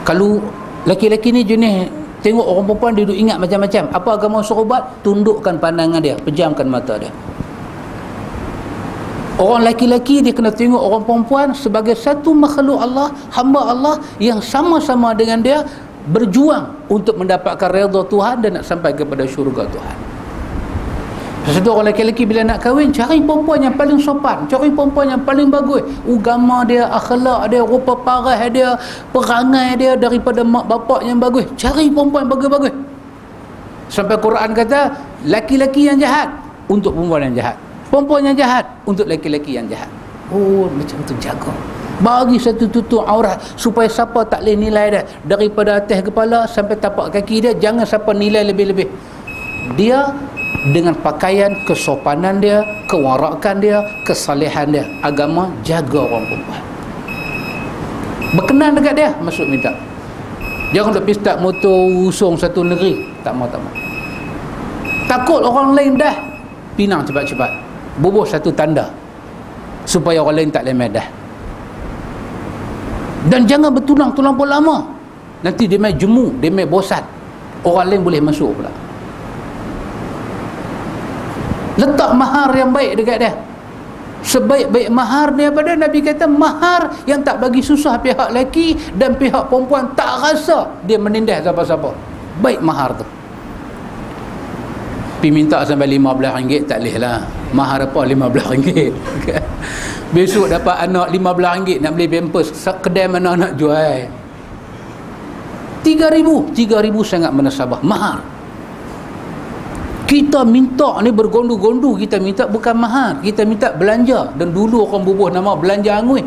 Kalau lelaki-lelaki ni jenis tengok orang perempuan, dia duduk ingat macam-macam. Apa agama suruh buat? Tundukkan pandangan dia, pejamkan mata dia. Orang lelaki-lelaki dia kena tengok orang perempuan sebagai satu makhluk Allah, hamba Allah yang sama-sama dengan dia berjuang untuk mendapatkan redha Tuhan dan nak sampai kepada syurga Tuhan. Sesuatu orang lelaki-lelaki bila nak kahwin, cari perempuan yang paling sopan, cari perempuan yang paling bagus, agama dia, akhlak dia, rupa parah dia, perangai dia daripada mak bapak yang bagus. Cari perempuan yang bagus-bagus. Sampai Quran kata, lelaki-lelaki yang jahat untuk perempuan yang jahat, perempuan yang jahat untuk lelaki-lelaki yang jahat. Oh, macam tu jaga. Bagi satu tutup aurat supaya siapa tak boleh nilai dia daripada atas kepala sampai tapak kaki dia. Jangan siapa nilai lebih-lebih. Dia dengan pakaian, kesopanan dia, kewarakan dia, kesalehan dia. Agama jaga orang perempuan. Berkenan dekat dia, masuk minta. Jangan lepas start motor usung satu negeri. Tak mau. Takut orang lain dah pinang cepat-cepat. Bubuh satu tanda supaya orang lain tak lemah dah. Dan jangan bertulang pun lama. Nanti dia main jemu, dia main bosan. Orang lain boleh masuk pula. Letak mahar yang baik dekat dia. Sebaik-baik mahar ni apa dia? Nabi kata mahar yang tak bagi susah pihak lelaki dan pihak perempuan tak rasa dia menindas siapa-siapa. Baik mahar tu. Pergi minta sampai RM15 tak boleh lah. Mahar apa RM15? Besok dapat anak RM15 nak beli pampers, kedai mana nak jual? RM3,000 sangat menasabah mahar. Kita minta ni bergondu-gondu, kita minta bukan mahar, kita minta belanja. Dan dulu orang bubuh nama belanja angui.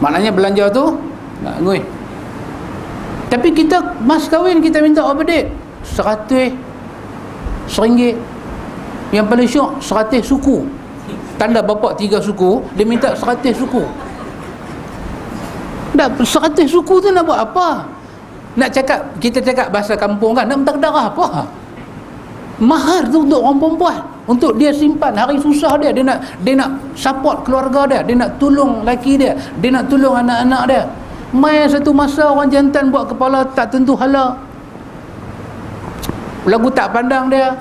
Maknanya belanja tu nak angui. Tapi kita mas kahwin kita minta update RM100. Yang paling syok 100 suku. Tanda bapak 3 suku, dia minta 100 suku. Dah 100 suku tu nak buat apa? Nak cakap, kita cakap bahasa kampung kan, nak minta darah apa? Mahar tu untuk orang perempuan, untuk dia simpan hari susah dia nak support keluarga dia nak tolong laki dia nak tolong anak-anak dia. Mai satu masa orang jantan buat kepala tak tentu hala, lagu tak pandang dia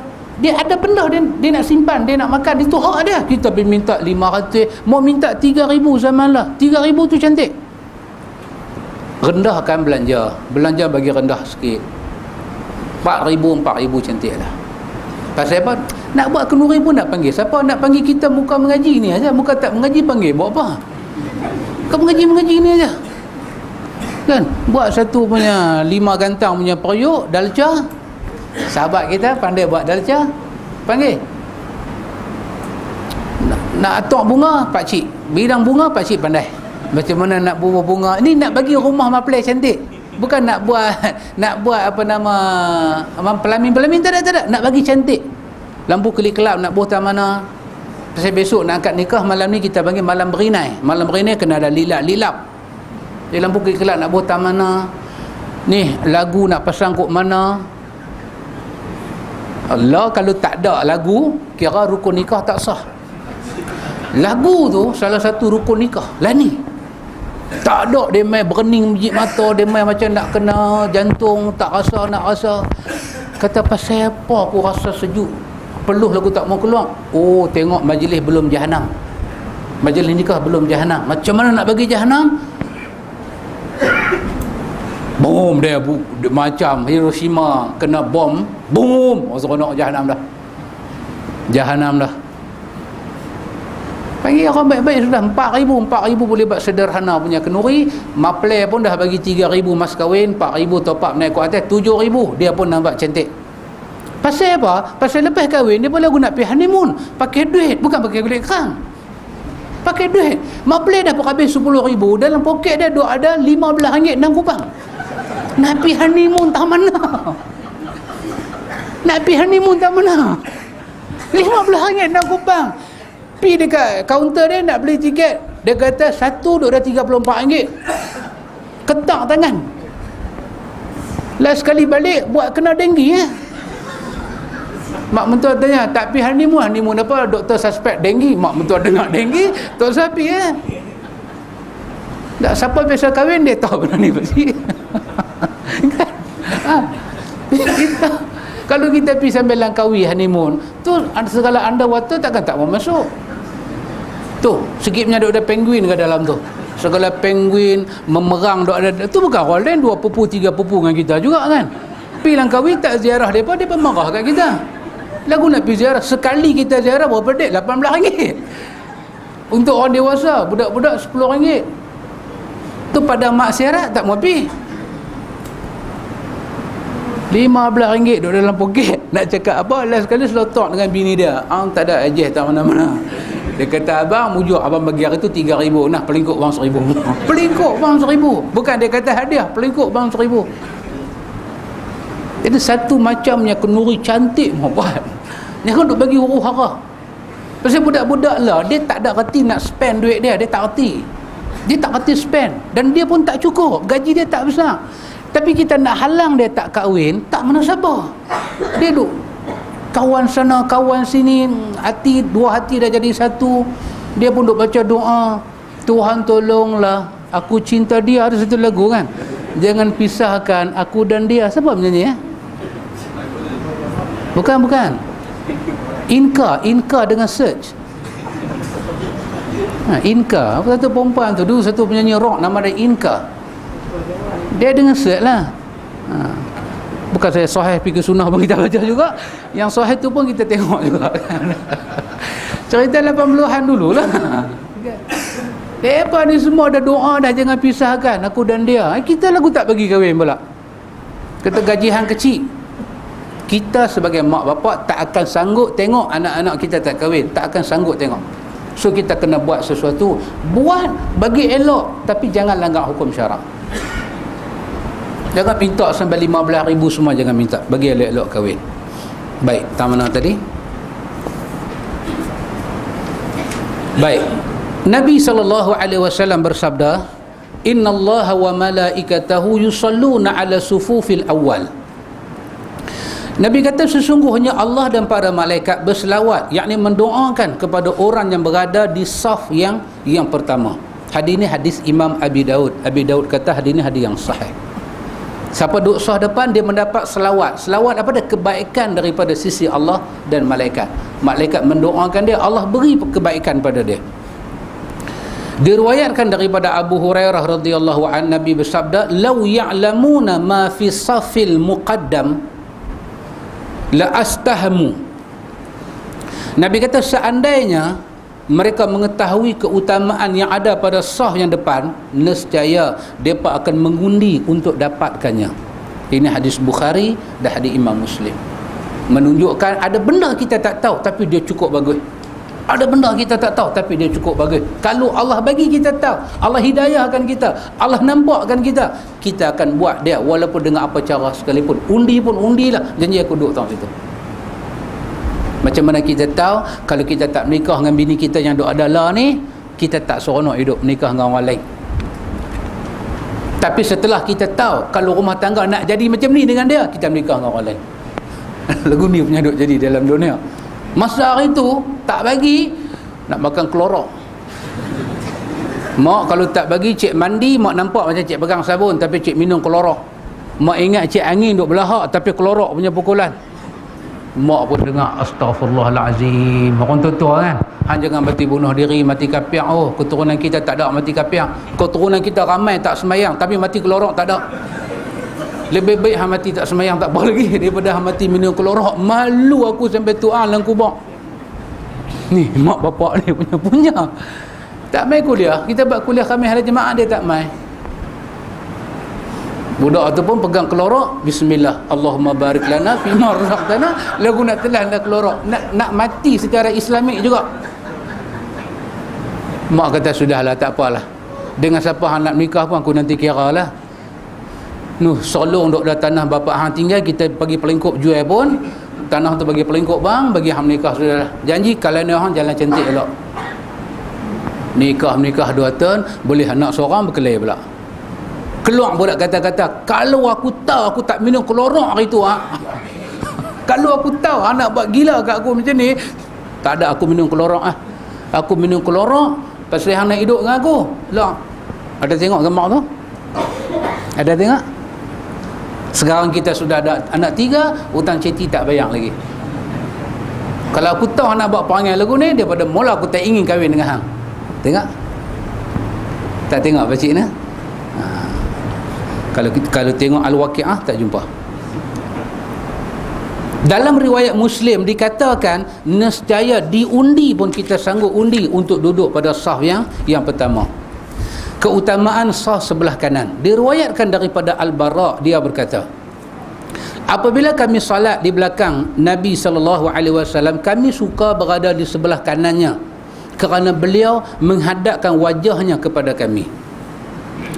ada benda dia nak simpan, dia nak makan, itu hak dia. Kita pergi minta 500, mau minta 3,000 zaman lah. 3,000 tu cantik. Rendahkan belanja bagi rendah sikit. 4,000 cantik lah. Pasal apa? Nak buat kenduri pun nak panggil. Siapa nak panggil kita muka mengaji ni aja, muka tak mengaji panggil. Buat apa? Kau mengaji ni aja. Kan? Buat satu punya 5 gantang punya periuk, dalca. Sahabat kita pandai buat dalca, panggil. Nak atok bunga, pakcik. Bidang bunga, pakcik pandai. Macam mana nak bubuh bunga. Ini nak bagi rumah mempelai cantik. Bukan nak buat apa nama pelamin-pelamin, tak ada. Nak bagi cantik. Lampu kelip-kelap nak buh tak mana. Pasal besok nak angkat nikah, malam ni kita panggil malam berinai. Malam berinai kena ada lilap. Jadi lampu kelip-kelap nak buh tak mana. Ni lagu nak pasang kok mana. Allah, kalau tak ada lagu, kira rukun nikah tak sah. Lagu tu salah satu rukun nikah lah ni. Tak ada dia main berening biji mata, dia main macam nak kena jantung, tak rasa nak rasa. Kata pasal apa aku rasa sejuk, peluh lagu tak mau keluar. Oh, tengok majlis belum jahanam, majlis nikah belum jahanam. Macam mana nak bagi jahanam? Bom dia macam Hiroshima kena bom, boom, seronok jahanam dah. Panggil orang baik-baik sudah. 4,000 boleh buat sederhana punya kenduri. Maplay pun dah bagi 3,000 mas kahwin, 4,000 top up naik ke atas, 7,000 dia pun nampak cantik. Pasal apa? Pasal lepas kahwin dia boleh guna pergi honeymoon, pakai duit, bukan pakai kulit kerang. Pakai duit. Maplay dah pun habis 10,000, dalam poket dia duk ada RM15 6 kupang. Nak pergi honeymoon tak mana? Nak pergi honeymoon tak mana? RM15 6 kupang. Pergi dekat kaunter dia nak beli tiket, dia kata satu duk dah RM34. ketak tangan. Last sekali balik buat kena denggi ya. Mak mentua tanya, tak pergi honeymoon apa? Doktor suspect denggi. Mak mentua dengar denggi, tak sapi ya. Tak siapa biasa kahwin dia tahu benda ni pasti. Kan? Kita, kalau kita pergi sambil Langkawi honeymoon tu, segala underwater takkan tak mau masuk. Tu sikitnya ada penguin ke dalam tu, segala penguin memerang ada tu, bukan orang lain 2 pupu 3 pupu dengan kita juga kan. Pergi Langkawi tak ziarah depa, depa marah kat kita. Lagu nak pergi ziarah, sekali kita ziarah berapa dik? RM18 untuk orang dewasa. Budak-budak RM10. Tu pada mak siarat tak mau pergi. RM15 duduk dalam poket. Nak cakap apa, last sekali selotok dengan bini dia, tak ada ajes tak mana-mana. Dia kata, abang mujuk abang bagi hari tu 3,000. Nah, pelingkuk bang 1,000. Pelingkuk bang 1,000. Bukan dia kata hadiah, pelingkuk bang 1,000. Itu satu macamnya kenduri cantik buat. Jangan duk bagi huru hara. Pasal budak-budak lah, dia tak ada reti nak spend duit dia tak reti. Dia tak reti spend, dan dia pun tak cukup, gaji dia tak besar. Tapi kita nak halang dia tak kahwin, tak mana sabar. Dia duk kawan sana kawan sini, dua hati dah jadi satu. Dia pun duk baca doa, Tuhan tolonglah aku cinta dia. Ada satu lagu kan, jangan pisahkan aku dan dia. Siapa menyanyi ya? Bukan Inka dengan search. Inka, apa satu perempuan tu dulu, satu penyanyi rock nama dia Inka. Dia dengan search lah. Bukan saya sahih pergi ke sunnah pun kita baca juga. Yang sahih tu pun kita tengok juga. Cerita 80-an dululah. Apa ni semua ada doa dah, jangan pisahkan aku dan dia. Kita lagu tak bagi kahwin pula. Kata gajihan kecil. Kita sebagai mak bapak tak akan sanggup tengok anak-anak kita tak kahwin. Tak akan sanggup tengok. So kita kena buat sesuatu. Buat bagi elok, tapi jangan langgar hukum syarak. Jangan minta sampai 15,000 semua, jangan minta. Bagi elok-elok kahwin. Baik, tak mana tadi? Baik. Nabi SAW bersabda, Inna Allah wa malaikatahu yusalluna ala sufufil awal. Nabi kata sesungguhnya Allah dan para malaikat berselawat, yakni mendoakan kepada orang yang berada di saf yang pertama. Hadis ini hadis Imam Abi Daud. Abi Daud kata hadis ini hadis yang sahih. Siapa duduk saf depan, dia mendapat selawat. Selawat apa dia? Kebaikan daripada sisi Allah dan malaikat. Malaikat mendoakan dia, Allah beri kebaikan pada dia. Diriwayatkan daripada Abu Hurairah radhiyallahu anhu, Nabi bersabda, "Lau ya'lamuna ma fi safil muqaddam la astahmu." Nabi kata seandainya mereka mengetahui keutamaan yang ada pada saf yang depan, nescaya mereka akan mengundi untuk dapatkannya. Ini hadis Bukhari dan hadis Imam Muslim. Menunjukkan ada benda kita tak tahu tapi dia cukup bagus. Ada benda kita tak tahu tapi dia cukup bagus. Kalau Allah bagi kita tahu, Allah hidayahkan kita, Allah nampakkan kita, kita akan buat dia walaupun dengan apa cara sekalipun. Undi pun undilah. Janji aku duduk tahu situ. Macam mana kita tahu kalau kita tak menikah dengan bini kita yang duk adalah ni, kita tak seronok hidup menikah dengan orang lain. Tapi setelah kita tahu kalau rumah tangga nak jadi macam ni dengan dia, kita menikah dengan orang lain. Lagu ni punya duk jadi dalam dunia. Masa hari tu tak bagi, nak makan kelorok. Mak kalau tak bagi cik mandi, mak nampak macam cik pegang sabun tapi cik minum kelorok. Mak ingat cik angin duk belahak tapi kelorok punya pukulan. Mak pun dengar astagfirullahalazim. Orang tua kan, hang jangan mati bunuh diri, mati kapiak. Oh, keturunan kita tak ada mati kapiak. Keturunan kita ramai tak semayang tapi mati kelorok tak ada. Lebih baik hang mati tak semayang tak apa lagi daripada hang mati minum kelorok. Malu aku sampai tuan dalam kubur. Ni mak bapak ni punya tak mai kuliah. Kita buat kuliah kami hari jemaah, dia tak mai. Budak tu pun pegang kelorok, bismillah, Allahumma barik lana fima razaqtana. Lagu nak telan dah kelorok, nak mati secara islamik juga. Mak kata sudahlah, tak apalah, dengan siapa hang nak nikah pun aku nanti kira lah. Nuh solong duk dah tanah bapa hang tinggal, kita pergi pelingkup jual pun tanah tu bagi pelingkup bang, bagi hang nikah sudahlah. Janji kalau ni hang jalan cantik elok. Nikah 2 tahun, boleh anak seorang berkelahi pula. Keluar pula kata-kata, kalau aku tahu aku tak minum kelorok hari tu, kalau aku tahu anak buat gila kat aku macam ni, tak ada aku minum kelorok Aku minum kelorok pasal hang nak hidup dengan aku. Lah. Ada tengok gambar tu? Ada tengok? Sekarang kita sudah ada anak 3, hutang ceti tak bayar lagi. Kalau aku tahu anak buat perangai lagu ni, daripada mula aku tak ingin kahwin dengan hang. Tengok? Tak tengok pakcik ni? Kalau tengok Al-Waqi'ah tak jumpa. Dalam riwayat Muslim dikatakan nescaya diundi pun kita sanggup undi untuk duduk pada saf yang pertama. Keutamaan saf sebelah kanan diriwayatkan daripada Al-Bara, dia berkata, apabila kami salat di belakang Nabi SAW, kami suka berada di sebelah kanannya kerana beliau menghadapkan wajahnya kepada kami.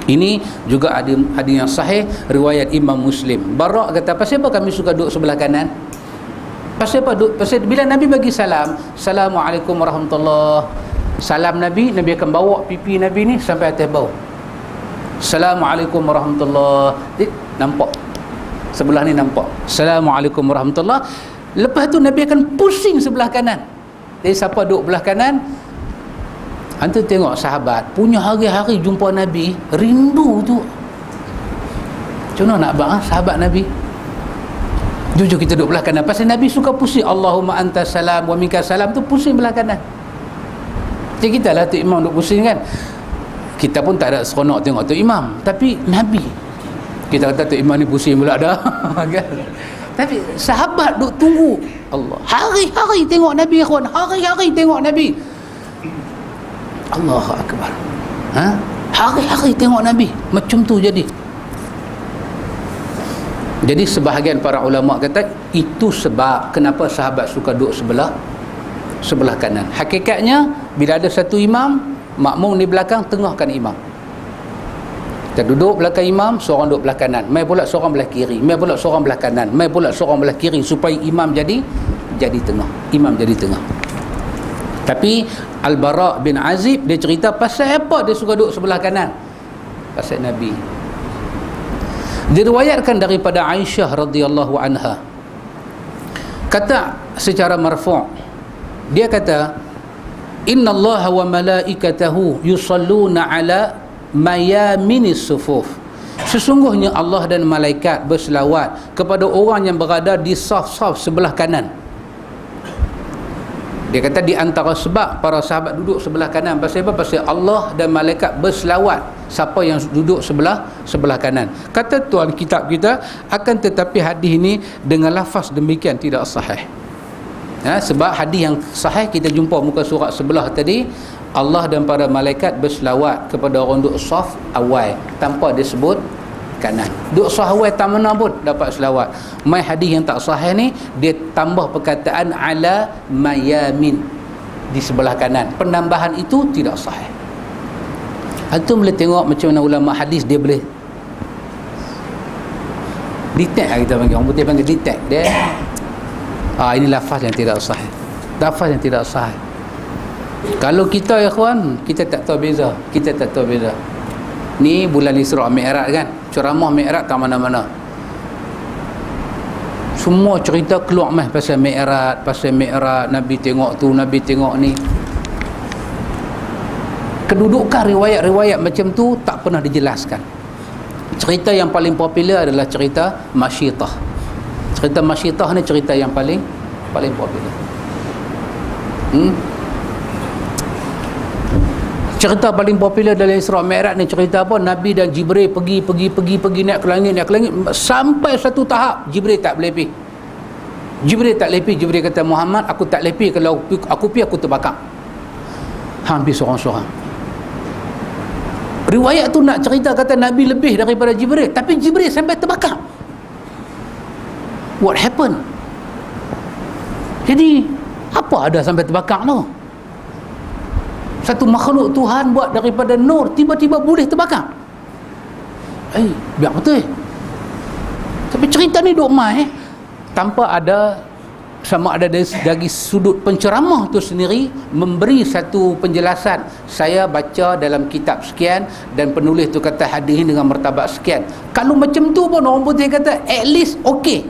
Ini juga ada hadis yang sahih riwayat Imam Muslim. Bara kata, pasal apa kami suka duduk sebelah kanan? Pasal apa duduk? Pasal bila Nabi bagi salam, Assalamualaikum warahmatullahi, salam Nabi akan bawa pipi Nabi ni sampai atas bau. Assalamualaikum warahmatullahi. Nampak sebelah ni, nampak Assalamualaikum warahmatullahi. Lepas tu Nabi akan pusing sebelah kanan. Jadi siapa duduk belah kanan, antu tengok sahabat punya hari-hari jumpa Nabi, rindu tu. Macam mana nak buat sahabat Nabi? Jujur kita duduk belah kanan. Pasal Nabi suka pusing. Allahumma antas salam wa minkas salam tu pusing belah kanan. Macam kita lah Tok Imam duduk pusing kan. Kita pun tak ada seronok tengok Tok Imam. Tapi Nabi, kita kata Tok Imam ni pusing pula dah. Kan? Tapi sahabat duduk tunggu Allah. Hari-hari tengok Nabi, kawan. Hari-hari tengok Nabi. Allahu Akbar. Hari-hari tengok Nabi. Macam tu jadi. Jadi sebahagian para ulama kata itu sebab kenapa sahabat suka duduk sebelah kanan. Hakikatnya bila ada satu imam, makmum di belakang, tengahkan imam. Kita duduk belakang imam, seorang duduk belah kanan, mai pula seorang belah kiri, mai pula seorang belah kanan, mai pula seorang belah kiri, supaya imam jadi tengah. Imam jadi tengah. Tapi Al-Bara bin Azib dia cerita pasal apa dia suka duduk sebelah kanan? Pasal Nabi. Diriwayatkan daripada Aisyah radhiyallahu anha, kata secara marfu', dia kata, innallaha wa malaikatahu yusalluna ala mayaminis sufuf. Sesungguhnya Allah dan malaikat berselawat kepada orang yang berada di saf-saf sebelah kanan. Dia kata di antara sebab para sahabat duduk sebelah kanan, pasal apa? Pasal Allah dan malaikat berselawat siapa yang duduk sebelah kanan. Kata tuan kitab kita, akan tetapi hadis ini dengan lafaz demikian tidak sahih. Sebab hadis yang sahih kita jumpa muka surat sebelah tadi, Allah dan para malaikat berselawat kepada orang duduk saf awal tanpa disebut kanan. Duduk saf awal tak mana pun dapat selawat. Mai hadis yang tak sahih ni dia tambah perkataan ala mayamin, di sebelah kanan. Penambahan itu tidak sahih. Antum boleh tengok macam mana ulama hadis dia boleh detect lah, kita panggil orang putih panggil detect dia. Ini lafaz yang tidak sahih. Lafaz yang tidak sahih. Kalau kita ya kawan, kita tak tahu beza. Kita tak tahu beza. Ni bulan Isra' Mi'raj kan, ceramah Mi'raj tak mana-mana. Semua cerita keluar meh pasal Mi'raj, Nabi tengok tu, Nabi tengok ni. Kedudukan riwayat-riwayat macam tu tak pernah dijelaskan. Cerita yang paling popular adalah cerita Masyitah. Cerita Masyitah ni cerita yang paling popular. Cerita paling popular dalam Isra' Mi'raj ni cerita apa? Nabi dan Jibril pergi naik ke langit sampai satu tahap Jibril tak boleh pergi. Jibril kata, Muhammad, aku tak boleh pergi, kalau aku pergi aku terbakar. Hampir seorang-seorang. Riwayat tu nak cerita kata Nabi lebih daripada Jibril, tapi Jibril sampai terbakar. What happened? Jadi apa ada sampai terbakar tu? Satu makhluk Tuhan buat daripada nur tiba-tiba boleh terbakar. Biar betul. Tapi cerita ni duk mai tanpa ada sama ada dari sudut penceramah tu sendiri memberi satu penjelasan, saya baca dalam kitab sekian dan penulis tu kata hadis dengan martabat sekian. Kalau macam tu pun orang putih kata at least okey.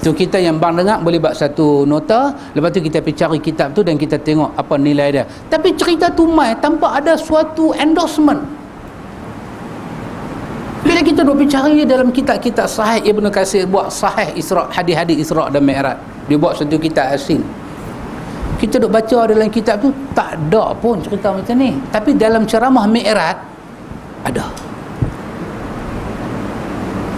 Tu kita yang bang dengar boleh buat satu nota, lepas tu kita pergi cari kitab tu dan kita tengok apa nilai dia. Tapi cerita tu mai tanpa ada suatu endorsement. Bila kita duk pergi cari dalam kitab-kitab sahih, Ibnu Katsir buat sahih Isra', hadis-hadis Isra' dan Mi'raj. Dia buat satu kitab asin. Kita duk baca dalam kitab tu tak ada pun cerita macam ni. Tapi dalam ceramah Mi'raj ada.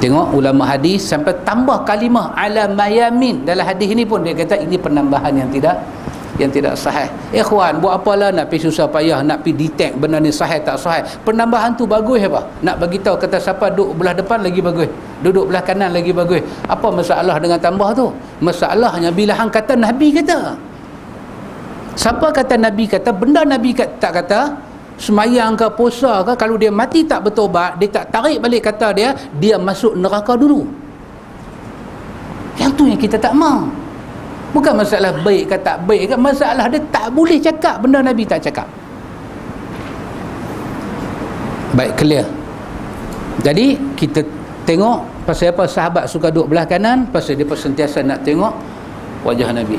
Tengok ulama hadis sampai tambah kalimah ala mayamin dalam hadis ni pun dia kata ini penambahan yang tidak sahih. Ikhwan, buat apalah nak pergi susah payah nak pergi detect benda ni sahih tak sahih. Penambahan tu bagus apa? Nak bagi tahu kata siapa duduk belah depan lagi bagus, duduk belah kanan lagi bagus. Apa masalah dengan tambah tu? Masalahnya bila hang kata Nabi kata. Siapa kata Nabi kata? Benda Nabi tak kata. Semayang ke puasa ke, kalau dia mati tak bertobat, dia tak tarik balik kata dia masuk neraka dulu. Yang tu yang kita tak mahu. Bukan masalah baik ke tak baik ke, masalah dia tak boleh cakap benda Nabi tak cakap. Baik, clear. Jadi kita tengok pasal apa sahabat suka duduk belah kanan, pasal dia sentiasa nak tengok wajah Nabi.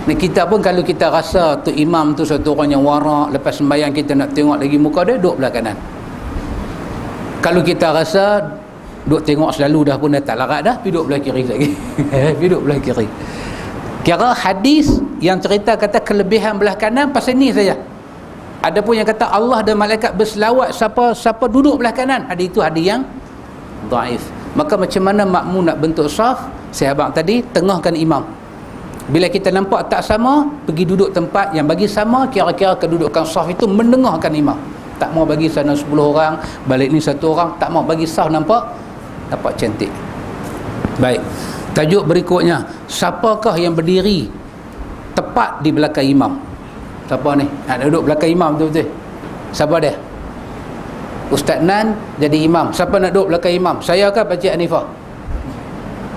Ni kita pun kalau kita rasa tu imam tu satu orang yang warak, lepas sembahyang kita nak tengok lagi muka dia, duduk belah kanan. Kalau kita rasa duduk tengok selalu dah pun dah tak larat dah, pergi duduk belah kiri lagi. Pergi duduk belah kiri. Kira hadis yang cerita kata kelebihan belah kanan pasal ni saja. Ada pun yang kata Allah dan malaikat berselawat siapa duduk belah kanan. Hadis itu hadis yang dhaif. Maka macam mana makmum nak bentuk saf? Saya abang tadi tengahkan imam. Bila kita nampak tak sama, pergi duduk tempat yang bagi sama, kira-kira kedudukan saf itu menengahkan imam. Tak mau bagi sana 10 orang, balik ni 1 orang, tak mau bagi saf nampak cantik. Baik. Tajuk berikutnya, siapakah yang berdiri tepat di belakang imam? Siapa ni? Nak duduk belakang imam tu betul? Siapa dia? Ustaz Nan jadi imam. Siapa nak duduk belakang imam? Saya ke Pakcik Hanifah?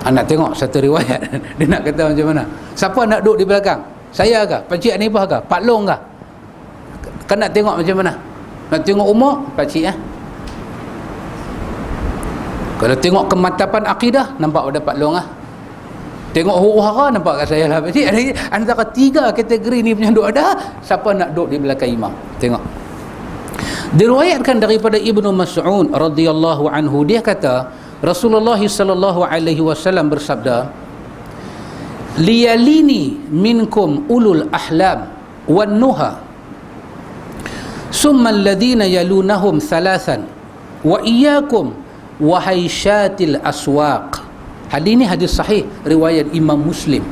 Nak tengok satu riwayat. Dia nak kata macam mana? Siapa nak duduk di belakang? Saya ke? Pakcik Hanifah ke? Pak Long ke? Kan nak tengok macam mana? Nak tengok umur? Pakcik Kalau tengok kemantapan akidah, nampak ada Pak Long Tengok huru-hara, nampak kat saya lah. Jadi antara 3 kategori ni punya duduk ada, siapa nak duduk di belakang imam? Tengok. Diriwayatkan daripada Ibnu Mas'ud radhiyallahu anhu, dia kata Rasulullah sallallahu alaihi wasallam bersabda, liyalini minkum ulul ahlam wan nuha summa alladhina yalunahum thalathan wa iyyakum wa haysyatil aswaq. Hadis ini hadis sahih riwayat Imam Muslim.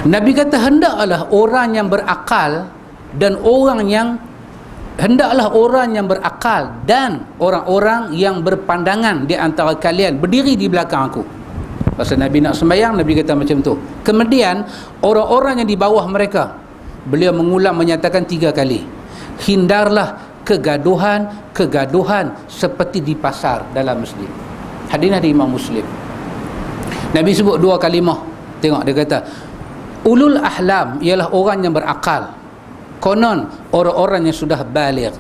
Nabi kata hendaklah orang yang berakal dan orang-orang yang berpandangan di antara kalian berdiri di belakang aku. Pasal Nabi nak sembahyang, Nabi kata macam tu. Kemudian orang-orang yang di bawah mereka, beliau mengulang menyatakan 3 kali, hindarlah kegaduhan seperti di pasar dalam masjid. Hadis dari Imam Muslim. Nabi sebut 2 kalimah. Tengok dia kata ulul ahlam ialah orang yang berakal. Konon orang-orang yang sudah baligh.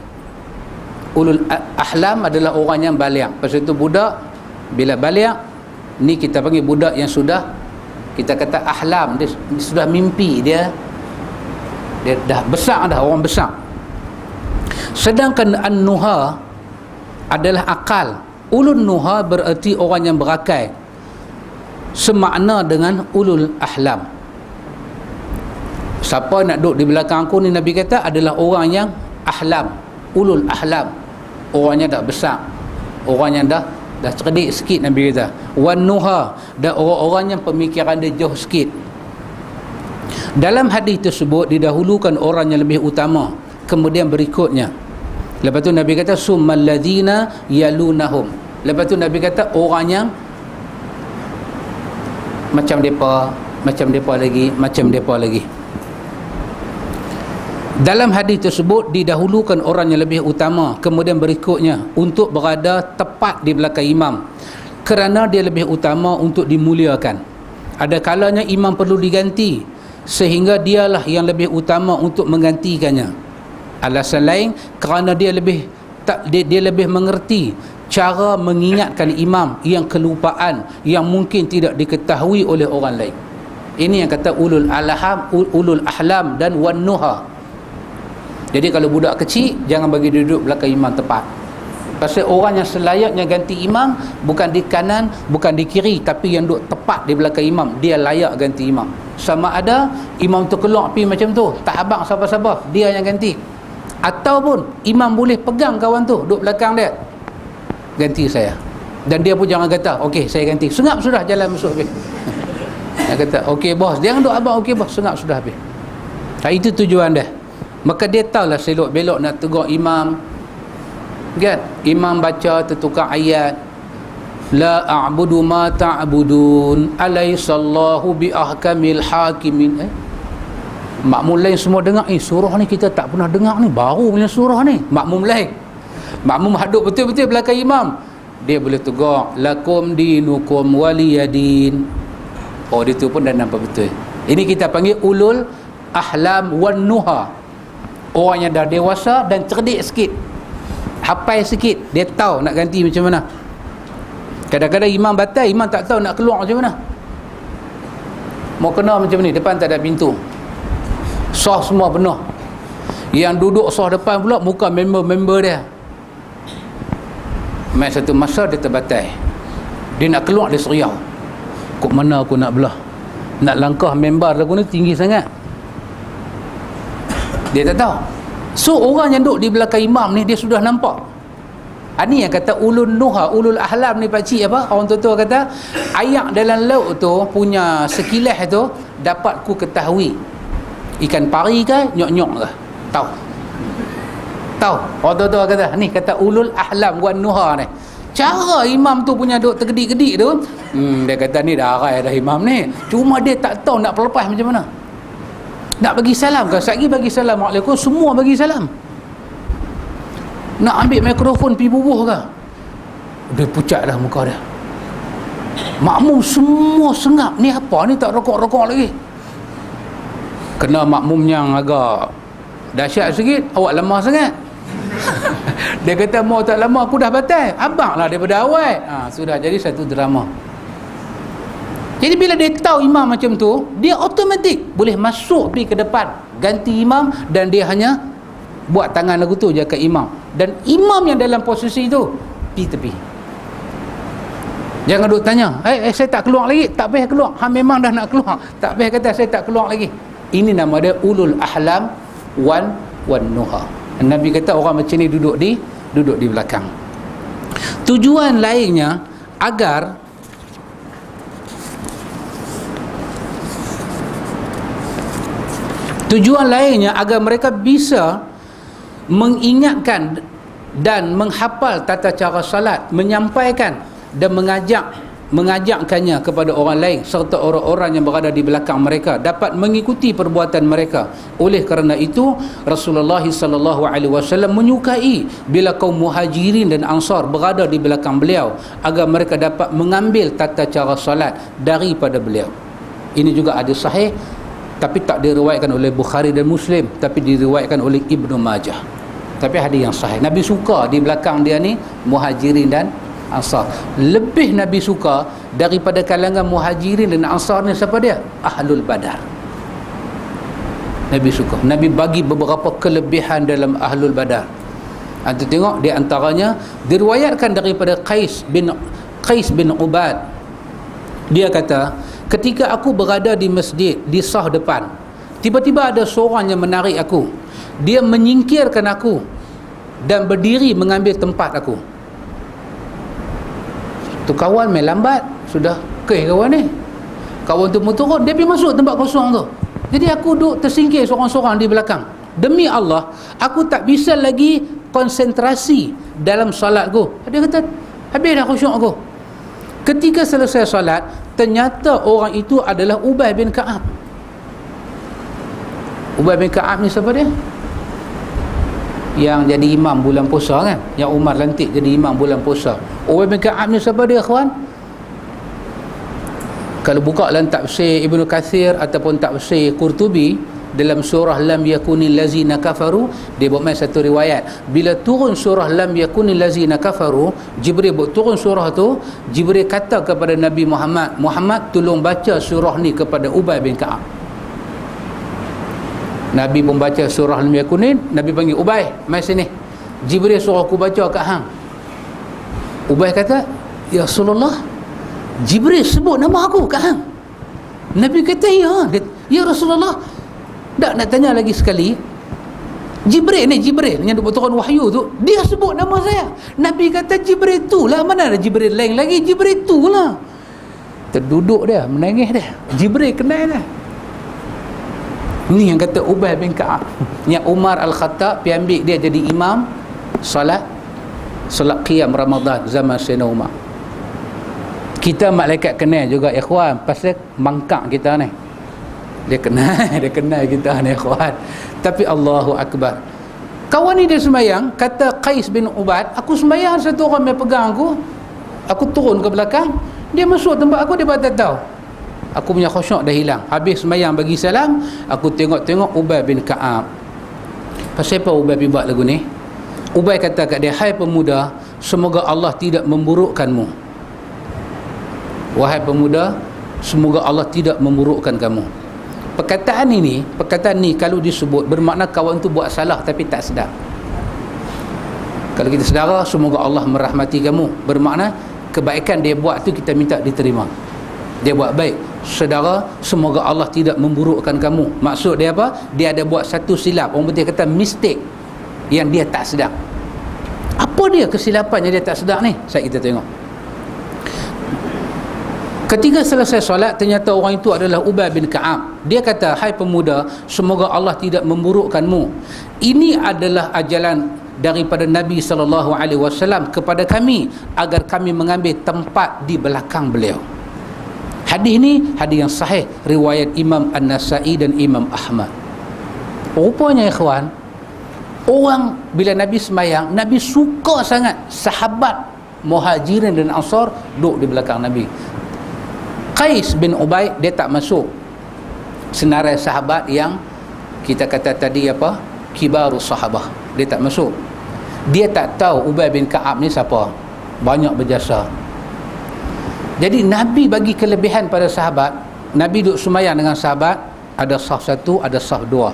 Ulul ahlam adalah orang yang baligh. Pasal itu budak bila baligh ni kita panggil budak yang sudah, kita kata ahlam, dia sudah mimpi, dia dah besar dah, orang besar. Sedangkan an-nuha adalah akal. Ulul nuha bererti orang yang berakal, semakna dengan ulul ahlam. Siapa nak duduk di belakang aku ni, Nabi kata adalah orang yang ahlam, ulul ahlam, orangnya dah besar, orang yang dah cerdik sikit. Nabi kata wan nuha, dan orang-orang yang pemikiran dia jauh sikit. Dalam hadis tersebut didahulukan orang yang lebih utama, kemudian berikutnya. Lepas tu Nabi kata summal ladzina yalunahum. Lepas tu Nabi kata orang yang macam depa lagi. Dalam hadis tersebut didahulukan orang yang lebih utama, kemudian berikutnya, untuk berada tepat di belakang imam, kerana dia lebih utama untuk dimuliakan. Ada kalanya imam perlu diganti, sehingga dialah yang lebih utama untuk menggantikannya. Alasan lain kerana dia lebih mengerti cara mengingatkan imam yang kelupaan, yang mungkin tidak diketahui oleh orang lain. Ini yang kata ulul ahlam dan wan nuha. Jadi kalau budak kecil, jangan bagi duduk belakang imam tepat. Pasal orang yang selayaknya ganti imam bukan di kanan, bukan di kiri, tapi yang duduk tepat di belakang imam, dia layak ganti imam. Sama ada imam tu keluar pergi macam tu, tak abang sabar-sabar, dia yang ganti. Ataupun imam boleh pegang kawan tu duduk belakang dia, ganti saya. Dan dia pun jangan kata okey saya ganti, sengap sudah jalan masuk habis. Dia kata okey bos, jangan duduk abang, okey bos, sengap sudah habis. Itu tujuan dia. Maka dia tahulah selok belok nak tegur imam kan. Imam baca tertukar ayat, la a'budu ma ta'budun alaysallahu bi ahkamil hakimin. Makmum lain semua dengar, surah ni kita tak pernah dengar ni, baru punya surah ni. Makmum lain, makmum haduk betul-betul belakang imam, dia boleh tegur lakum dinukum waliyadin. Oh, dia tu pun dah nampak betul. Ini kita panggil ulul ahlam wan nuha. Orang yang dah dewasa dan cerdik sikit, hafal sikit, dia tahu nak ganti macam mana. Kadang-kadang imam batal, imam tak tahu nak keluar macam mana. Mau kena macam ni, depan tak ada pintu, sah semua penuh. Yang duduk sah depan pula muka member-member dia. Satu masa dia terbatal, dia nak keluar, dia seriau, kok mana aku nak belah, nak langkah member aku ni tinggi sangat. Dia tak tahu. So orang yang duduk di belakang imam ni, dia sudah nampak. Ini yang kata ulul nuha, ulul ahlam ni pakcik apa, orang tua-tua kata ayak dalam laut tu punya sekilas tu dapat ku ketahui ikan pari ke nyok-nyok ke, tahu orang tua-tua kata. Ni kata ulul ahlam wan nuha ni. Cara imam tu punya duk tergedik-gedik tu, dia kata ni dah arai dah imam ni, cuma dia tak tahu nak perlepas macam mana. Nak bagi salam ke, sekali bagi Assalamualaikum, semua bagi salam. Nak ambil mikrofon pergi bubuh ke, dia pucat dah muka dia. Makmum semua sengap, ni apa ni, tak rokok-rokok lagi. Kena makmum yang agak dahsyat sikit, awak lemah sangat. Dia kata mau tak lama aku dah batal, abang lah daripada awal. Sudah jadi satu drama. Jadi bila dia tahu imam macam tu, dia automatik boleh masuk pergi ke depan ganti imam, dan dia hanya buat tangan lagu tu je ke imam, dan imam yang dalam posisi tu pergi tepi. Jangan duk tanya, saya tak keluar lagi, tak payah keluar. Memang dah nak keluar, tak payah kata saya tak keluar lagi. Ini nama dia ulul ahlam wan nuha. Nabi kata orang macam ni duduk di belakang. Tujuan lainnya agar mereka bisa mengingatkan dan menghafal tata cara salat, menyampaikan dan mengajakkannya kepada orang lain, serta orang-orang yang berada di belakang mereka dapat mengikuti perbuatan mereka. Oleh kerana itu Rasulullah SAW menyukai bila kaum muhajirin dan ansar berada di belakang beliau, agar mereka dapat mengambil tata cara salat daripada beliau. Ini juga ada sahih, tapi tak diriwayatkan oleh Bukhari dan Muslim, tapi diriwayatkan oleh Ibnu Majah. Tapi hadis yang sahih. Nabi suka di belakang dia ni muhajirin dan ansar. Lebih Nabi suka daripada kalangan muhajirin dan ansar ni siapa dia? Ahlul Badar. Nabi suka. Nabi bagi beberapa kelebihan dalam Ahlul Badar. Anda tengok, di antaranya diriwayatkan daripada Qais bin Ubad. Dia kata, ketika aku berada di masjid di sah depan, tiba-tiba ada seorang yang menarik aku. Dia menyingkirkan aku dan berdiri mengambil tempat aku. Tu kawan main lambat, sudah kawan ni. Kawan tu mau turun, dia pergi masuk tempat kosong tu. Jadi aku duduk tersingkir seorang-seorang di belakang. Demi Allah, aku tak bisa lagi konsentrasi dalam salatku. Dia kata, habis dah khusyuk aku. Ketika selesai salat, ternyata orang itu adalah Ubay bin Ka'ab. Ubay bin Ka'ab ni siapa dia? Yang jadi imam bulan puasa kan, yang Umar lantik jadi imam bulan puasa. Ubay bin Ka'ab ni siapa dia, kawan? Kalau buka dalam tafsir Ibnu Katsir ataupun tafsir Qurtubi, dalam surah Lam Yakunil Lazina Kafaru, dia buat main satu riwayat, bila turun surah Lam Yakunil Lazina Kafaru, Jibril buat turun surah tu, Jibril kata kepada Nabi Muhammad, Muhammad tolong baca surah ni kepada Ubay bin Ka'ab. Nabi pun baca surah Lam Yakunin, Nabi panggil Ubay, mai sini, Jibril suruh aku baca kat hang. Ubay kata, ya Rasulullah, Jibril sebut nama aku kat hang. Nabi kata, ya Rasulullah, tak nak tanya lagi sekali, Jibril yang duk turun wahyu tu, dia sebut nama saya. Nabi kata, Jibril tu lah, mana ada Jibril lain lagi, Jibril tu lah. Terduduk dia, menangis dia, Jibril kenal dah. Ni yang kata Ubay bin Ka'ab, yang Umar Al-Khattab pergi ambil dia jadi imam solat qiyam Ramadan zaman Sayyidina Umar. Kita malaikat kenal juga ikhwan, pasal mangkak kita ni, dia kenal kita ni ikhwan. Tapi Allahu Akbar, kawan ni dia sembahyang, kata Qais bin Ubad, aku sembahyang, satu orang yang pegang aku turun ke belakang, dia masuk tempat aku, dia tak tahu. Aku punya khusyuk dah hilang. Habis sembahyang bagi salam, aku tengok Ubay bin Ka'ab. Pasal apa Ubay bin buat lagu ni? Ubay kata kat dia, hai pemuda, semoga Allah tidak memburukkanmu. Wahai pemuda, semoga Allah tidak memburukkan kamu. Perkataan ni kalau disebut, bermakna kawan tu buat salah tapi tak sedar. Kalau kita sedara, semoga Allah merahmati kamu, bermakna kebaikan dia buat tu kita minta diterima. Dia buat baik, saudara, semoga Allah tidak memburukkan kamu. Maksud dia apa? Dia ada buat satu silap, orang betul kata mistake, yang dia tak sedar. Apa dia kesilapan yang dia tak sedar ni? Kita tengok. Ketika selesai solat, ternyata orang itu adalah Ubay bin Ka'ab. Dia kata, hai pemuda, semoga Allah tidak memburukkanmu. Ini adalah ajalan daripada Nabi SAW kepada kami, agar kami mengambil tempat di belakang beliau. Hadis ni hadis yang sahih, riwayat Imam An-Nasai dan Imam Ahmad. Rupanya ikhwan, orang bila Nabi sembahyang, Nabi suka sangat sahabat Muhajirin dan Ansar duduk di belakang Nabi. Qais bin Ubay, dia tak masuk senarai sahabat yang kita kata tadi apa, kibarus sahabah. Dia tak masuk. Dia tak tahu Ubay bin Ka'ab ni siapa, banyak berjasa. Jadi Nabi bagi kelebihan pada sahabat. Nabi duduk sembahyang dengan sahabat, ada saf satu, ada saf dua.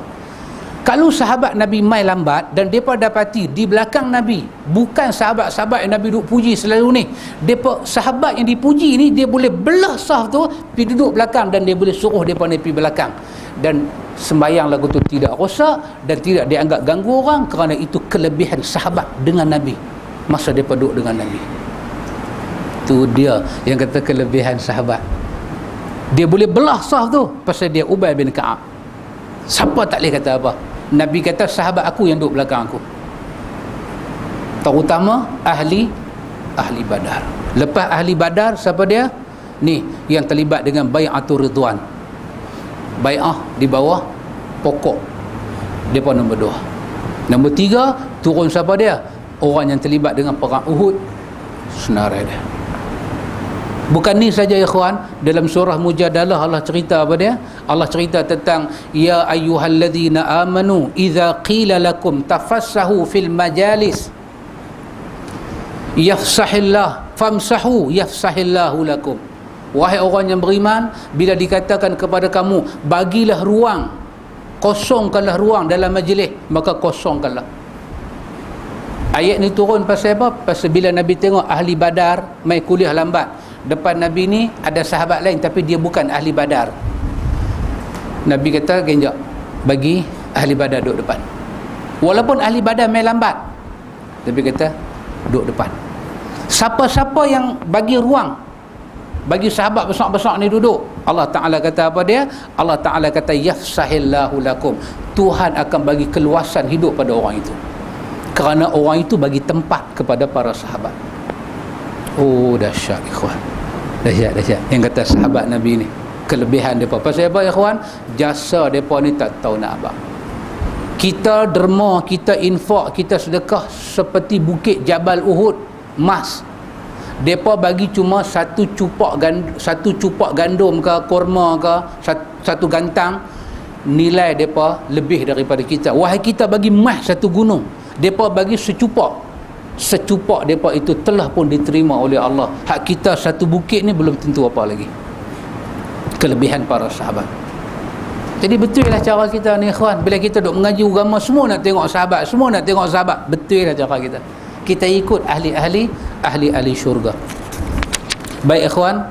Kalau sahabat Nabi mai lambat dan mereka dapati di belakang Nabi bukan sahabat-sahabat yang Nabi duduk puji selalu ni, mereka sahabat yang dipuji ni, dia boleh belah saf tu pergi duduk belakang, dan dia boleh suruh mereka ni pergi belakang, dan sembahyang lagu tu tidak rosak dan tidak dianggap ganggu orang, kerana itu kelebihan sahabat dengan Nabi masa mereka duduk dengan Nabi. Itu dia yang kata kelebihan sahabat. Dia boleh belah saf tu pasal dia Ubay bin Ka'ab. Siapa tak boleh kata apa? Nabi kata sahabat aku yang duduk belakang aku, terutama ahli Badar. Lepas ahli Badar, siapa dia? Ni yang terlibat dengan bai'atul ridwan, bai'ah di bawah pokok. Dia pun nombor 2. Nombor 3, turun siapa dia? Orang yang terlibat dengan perang Uhud, senarai dia. Bukan ni saja ikhwan, dalam surah Mujadalah Allah cerita apa dia? Allah cerita tentang ya ayyuhalladzina amanu idza qila lakum tafassahu fil majalis yafsahillah famsahu yafsahillahu lakum. Wahai orang yang beriman, bila dikatakan kepada kamu bagilah ruang, kosongkanlah ruang dalam majlis, maka kosongkanlah. Ayat ni turun pasal apa? Pasal bila Nabi tengok ahli Badar mai kuliah lambat, depan Nabi ni ada sahabat lain tapi dia bukan ahli Badar. Nabi kata genjak, bagi ahli Badar duduk depan. Walaupun ahli Badar mai lambat, Nabi kata duduk depan. Siapa-siapa yang bagi ruang bagi sahabat besar-besar ni duduk, Allah Ta'ala kata apa dia? Allah Ta'ala kata yafsahillahu lakum, Tuhan akan bagi keluasan hidup pada orang itu, kerana orang itu bagi tempat kepada para sahabat. Oh, dahsyat ikhwan, dahsyat. Yang kata sahabat Nabi ni kelebihan mereka. Pasal apa ikhwan? Jasa mereka ni tak tahu nak apa. Kita derma, kita infak, kita sedekah seperti bukit Jabal Uhud emas, Depa bagi cuma satu cupak gandum ke kurma ke satu gantang, nilai depa lebih daripada kita. Wahai kita bagi emas satu gunung, depa bagi secupak depa itu telah pun diterima oleh Allah. Hak kita satu bukit ni belum tentu apa lagi. Kelebihan para sahabat. Jadi betul lah cara kita ni ikhwan. Bila kita duk mengaji agama, semua nak tengok sahabat, semua nak tengok sahabat. Betul lah cara kita. Kita ikut ahli syurga. Baik ikhwan,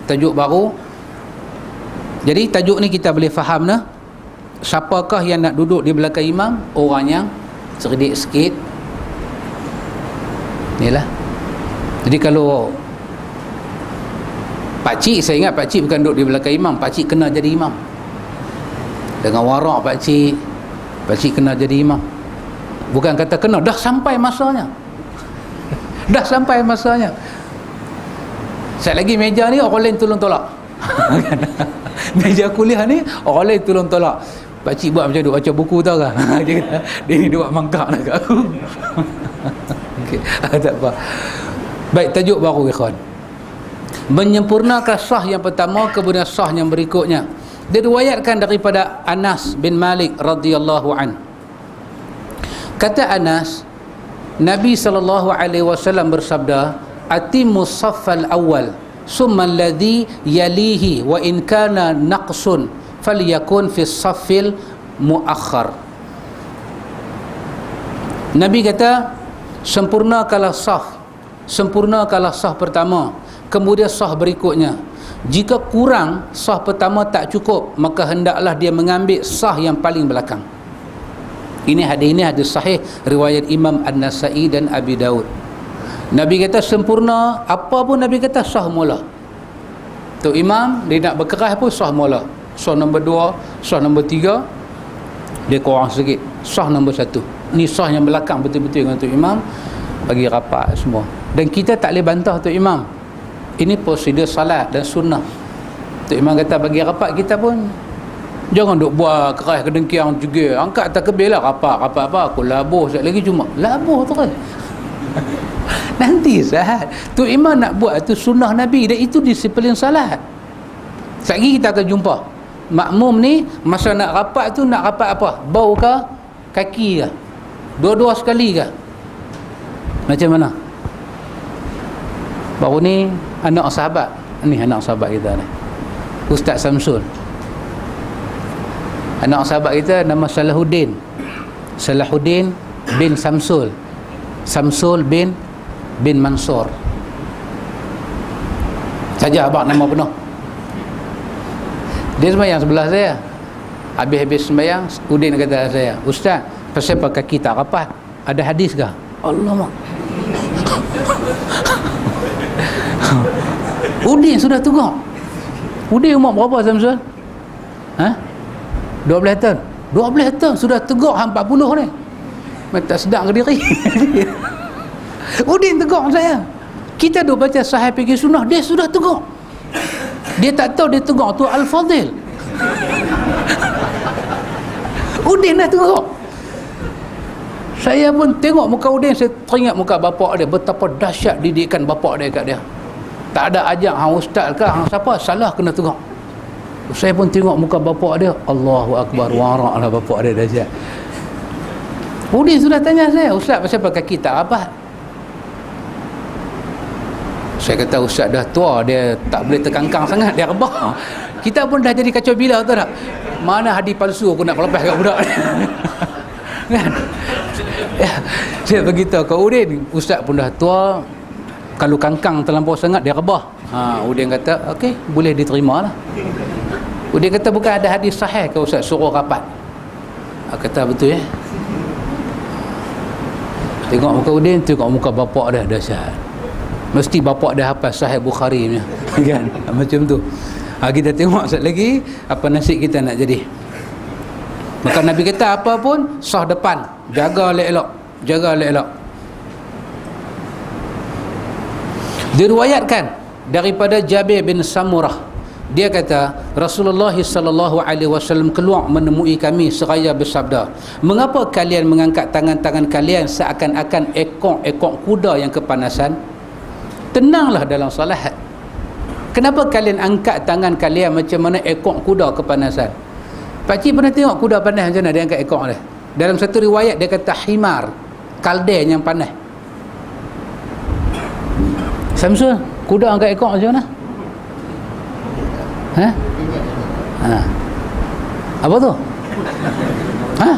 tajuk baru. Jadi tajuk ni kita boleh faham dah. Siapakah yang nak duduk di belakang imam? Orang yang cerdik sikit. Inilah. Jadi kalau pakcik, saya ingat pakcik bukan duduk di belakang imam, pakcik kena jadi imam. Dengan warak pakcik kena jadi imam. Bukan kata kena, dah sampai masanya. Dah sampai masanya. Sekali lagi meja ni orang lain tolong tolak. Meja kuliah ni orang lain tolong tolak. Pakcik buat macam duk baca buku tau kan. Dia kata, dia ni duk mangkak nak kat aku. Okey, tak apa. Baik, tajuk baru ikhwan. Menyempurnakan sah yang pertama, kemudian sah yang berikutnya. Diriwayatkan daripada Anas bin Malik radhiyallahu an. Kata Anas, Nabi SAW bersabda, atimus saffal awal summa alladhi yalihi wa in kana naqsun falyakun fi saffil muakhar. Nabi kata, sempurnakanlah sah pertama, kemudian sah berikutnya. Jika kurang sah pertama tak cukup, maka hendaklah dia mengambil sah yang paling belakang. Ini hadis sahih riwayat Imam An-Nasa'i dan Abi Daud. Nabi kata sempurna, apa pun Nabi kata sah mula. Tu imam dia nak berkeras pun sah mula. Sah nombor 2, sah nombor 3, dia kurang sikit. Sah nombor 1. Ni sah yang belakang betul-betul dengan tu imam, bagi rapat semua. Dan kita tak boleh bantah tu imam. Ini prosedur salat dan sunnah. Tu imam kata bagi rapat, kita pun jangan duk buat keras kedengkiang juga. Angkat takbir lah, rapat apa, aku labuh sekali lagi, cuma labuh tu kan. Nanti sahat. Tu imam nak buat tu sunnah Nabi, dan itu disiplin salat. Sekali kita akan jumpa makmum ni masa nak rapat tu, nak rapat apa? Bau ke? Kaki ke? Dua-dua sekali ke? Macam mana? Baru ni anak sahabat kita ni, Ustaz Samsul. Anak sahabat kita nama Salahuddin bin Samsul bin Mansur saja abang nama penuh. Dia sembahyang sebelah saya. Habis sembahyang, Udin kata saya, Ustaz, pasal kaki tak rapat, ada hadis ke? Alamak. Udin sudah tegak. Udin umur berapa Samsul? 12 tahun. 12 tahun sudah tegak 40 ni. Tak sedang ke diri. Udin tegak saya. Kita duk baca sahih fikih sunnah, dia sudah tegak. Dia tak tahu dia tegak tu Al-Fadhil. Udin dah tegak. Saya pun tengok muka Udin, saya teringat muka bapak dia, betapa dahsyat didikan bapak dia kat dia. Tak ada ajak hang ustaz ke hang siapa, salah kena tegak. Saya pun tengok muka bapak dia, Allahu Akbar, waraklah bapak dia dahsyat. Udin sudah tanya saya, Ustaz pasal kaki tak rapat? Saya kata Ustaz dah tua, dia tak boleh terkangkang sangat, dia rebah. Kita pun dah jadi kacau bila tu tak? Mana hadis palsu aku nak lepas kat budak ni. Kan? Ya, saya beritahu ke Udin, Ustaz pun dah tua, kalau kangkang terlampau sangat dia rebah. Udin kata okey, boleh diterima lah. Udin kata bukan ada hadis sahih ke Ustaz suruh rapat? Kata betul ya. Tengok muka Udin, tengok muka bapak dia dahsyat. Mesti bapak dah hafal Sahih Bukhari punya. Kan? Macam tu. Kita tengok sekali lagi apa nasib kita nak jadi. Maka Nabi kata apa pun sah depan, jaga elok. Diriwayatkan daripada Jabir bin Samurah, dia kata Rasulullah SAW keluar menemui kami seraya bersabda, mengapa kalian mengangkat tangan-tangan kalian seakan-akan ekor kuda yang kepanasan? Tenanglah dalam solat. Kenapa kalian angkat tangan kalian macam mana ekor kuda kepanasan? Pakcik pernah tengok kuda panas macam mana dia angkat ekor dia? Dalam satu riwayat dia kata himar, kalden yang panas. Samsul, kuda angkat ekor macam mana? Ha? Ha. Apa tu? Ha?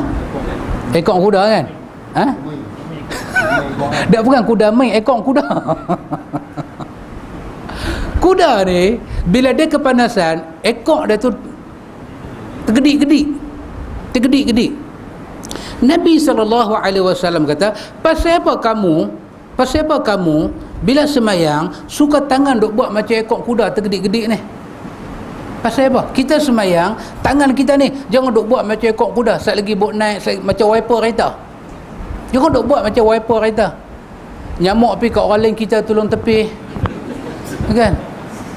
Ekor kuda kan? Ha? Dia bukan kuda main, ekor kuda. Kuda ni bila dia kepanasan, ekor dia tu tergedik-gedik. Tergedik-gedik. Nabi SAW kata, pasal apa kamu bila semayang suka tangan duk buat macam ekor kuda tergedik-gedik ni? Pasal apa? Kita semayang, tangan kita ni jangan duk buat macam ekor kuda, sat lagi buat naik macam wiper kereta. Jangan duk buat macam wiper kereta. Nyamuk pergi kat orang lain, kita tolong tepi. Kan?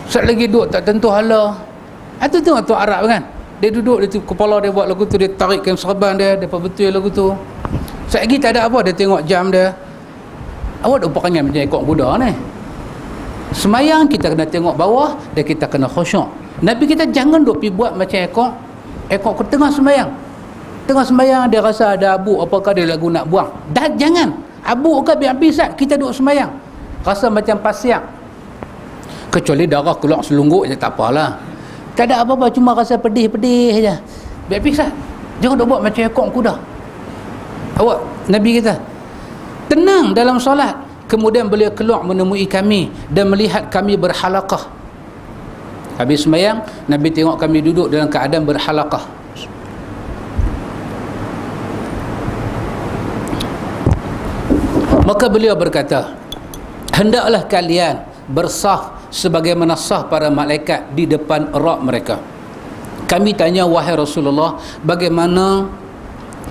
Sat lagi duduk tak tentu hala. Itu tengok tu Arab kan? Dia duduk, dia tu, kepala dia buat lagu tu, dia tarikkan serban dia betul lagu tu. Sat lagi tak ada apa, dia tengok jam dia. Awak duk perangai macam ekor kuda ni. Semayang kita kena tengok bawah dan kita kena khusyuk. Nabi kita jangan duk pergi buat macam ekor tengah semayang. Tengah semayang dia rasa ada abu, apakah dia lagu nak buang. Dah jangan. Abu ke biar pisat, kita duk semayang. Rasa macam pasir. Kecuali darah keluar selungguk je tak apalah. Tak ada apa-apa, cuma rasa pedih-pedih je. Biar pisat. Jangan duk buat macam ekor kuda. Awak, Nabi kita tenang dalam solat. Kemudian beliau keluar menemui kami dan melihat kami berhalaqah. Habis sembahyang, Nabi tengok kami duduk dalam keadaan berhalaqah. Maka beliau berkata, hendaklah kalian bersaf sebagaimana sah para malaikat di depan rak mereka. Kami tanya, wahai Rasulullah, bagaimana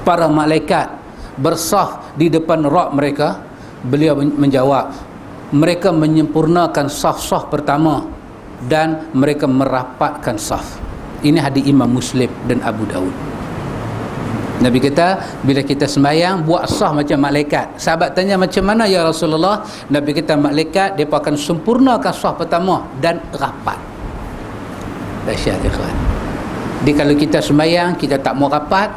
para malaikat bersaf di depan rak mereka? Beliau menjawab, mereka menyempurnakan saf-saf pertama dan mereka merapatkan saf. Ini hadis Imam Muslim dan Abu Daud. Nabi kata, bila kita sembahyang buat sah macam malaikat. Sahabat tanya, macam mana ya Rasulullah? Nabi kata, malaikat mereka akan sempurnakan sah pertama dan rapat. Dahsyat ikhwan. Jadi kalau kita sembahyang kita tak mau rapat,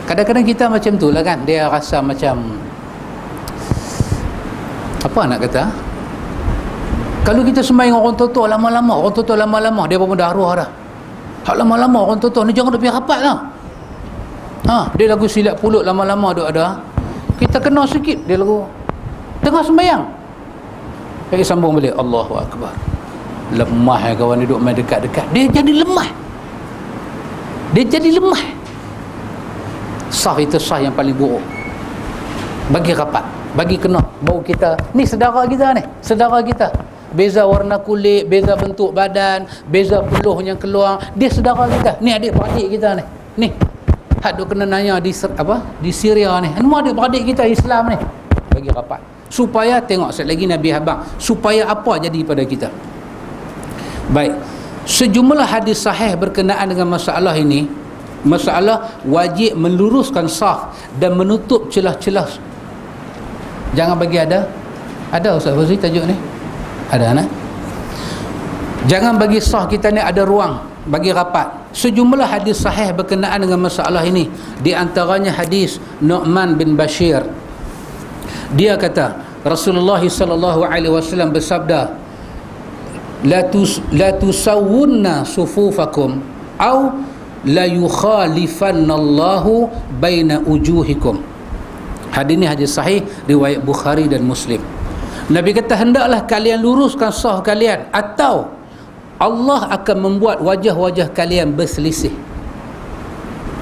kadang-kadang kita macam tu lah kan. Dia rasa macam, apa nak kata, kalau kita sembahyang orang tua-tua lama-lama, dia pun dah arwah dah. Hak lama-lama orang tua-tua ni jangan duk pergi rapat lah. Dia lagu silap pulut lama-lama duk ada. Kita kena sikit dia lagu tengah sembahyang. Pergi sambung balik, Allahu Akbar. Lemah kawan duduk main dekat-dekat. Dia jadi lemah. Sah itu sah yang paling buruk. Bagi rapat, bagi kena bau kita. Ni saudara kita. Beza warna kulit, beza bentuk badan, beza peluh yang keluar. Dia saudara kita. Ni adik-beradik kita ni. Ni. Hak duk kena nanya di Syria ni. Semua adik-beradik kita Islam ni. Bagi rapat. Supaya tengok sekali lagi Nabi habang, supaya apa jadi pada kita. Baik. Sejumlah hadis sahih berkenaan dengan masalah ini. Masalah wajib meluruskan saf dan menutup celah-celah. Jangan bagi ada Ustaz Fazli tajuk ni. Ada nak? Jangan bagi sah kita ni ada ruang bagi rapat. Sejumlah hadis sahih berkenaan dengan masalah ini. Di antaranya hadis Nu'man bin Bashir. Dia kata, Rasulullah SAW bersabda, la tusawwunna sufufakum au la yukhalifannallahu baina ujuhikum. Hadis ini hadis sahih riwayat Bukhari dan Muslim. Nabi kata, hendaklah kalian luruskan sah kalian atau Allah akan membuat wajah-wajah kalian berselisih.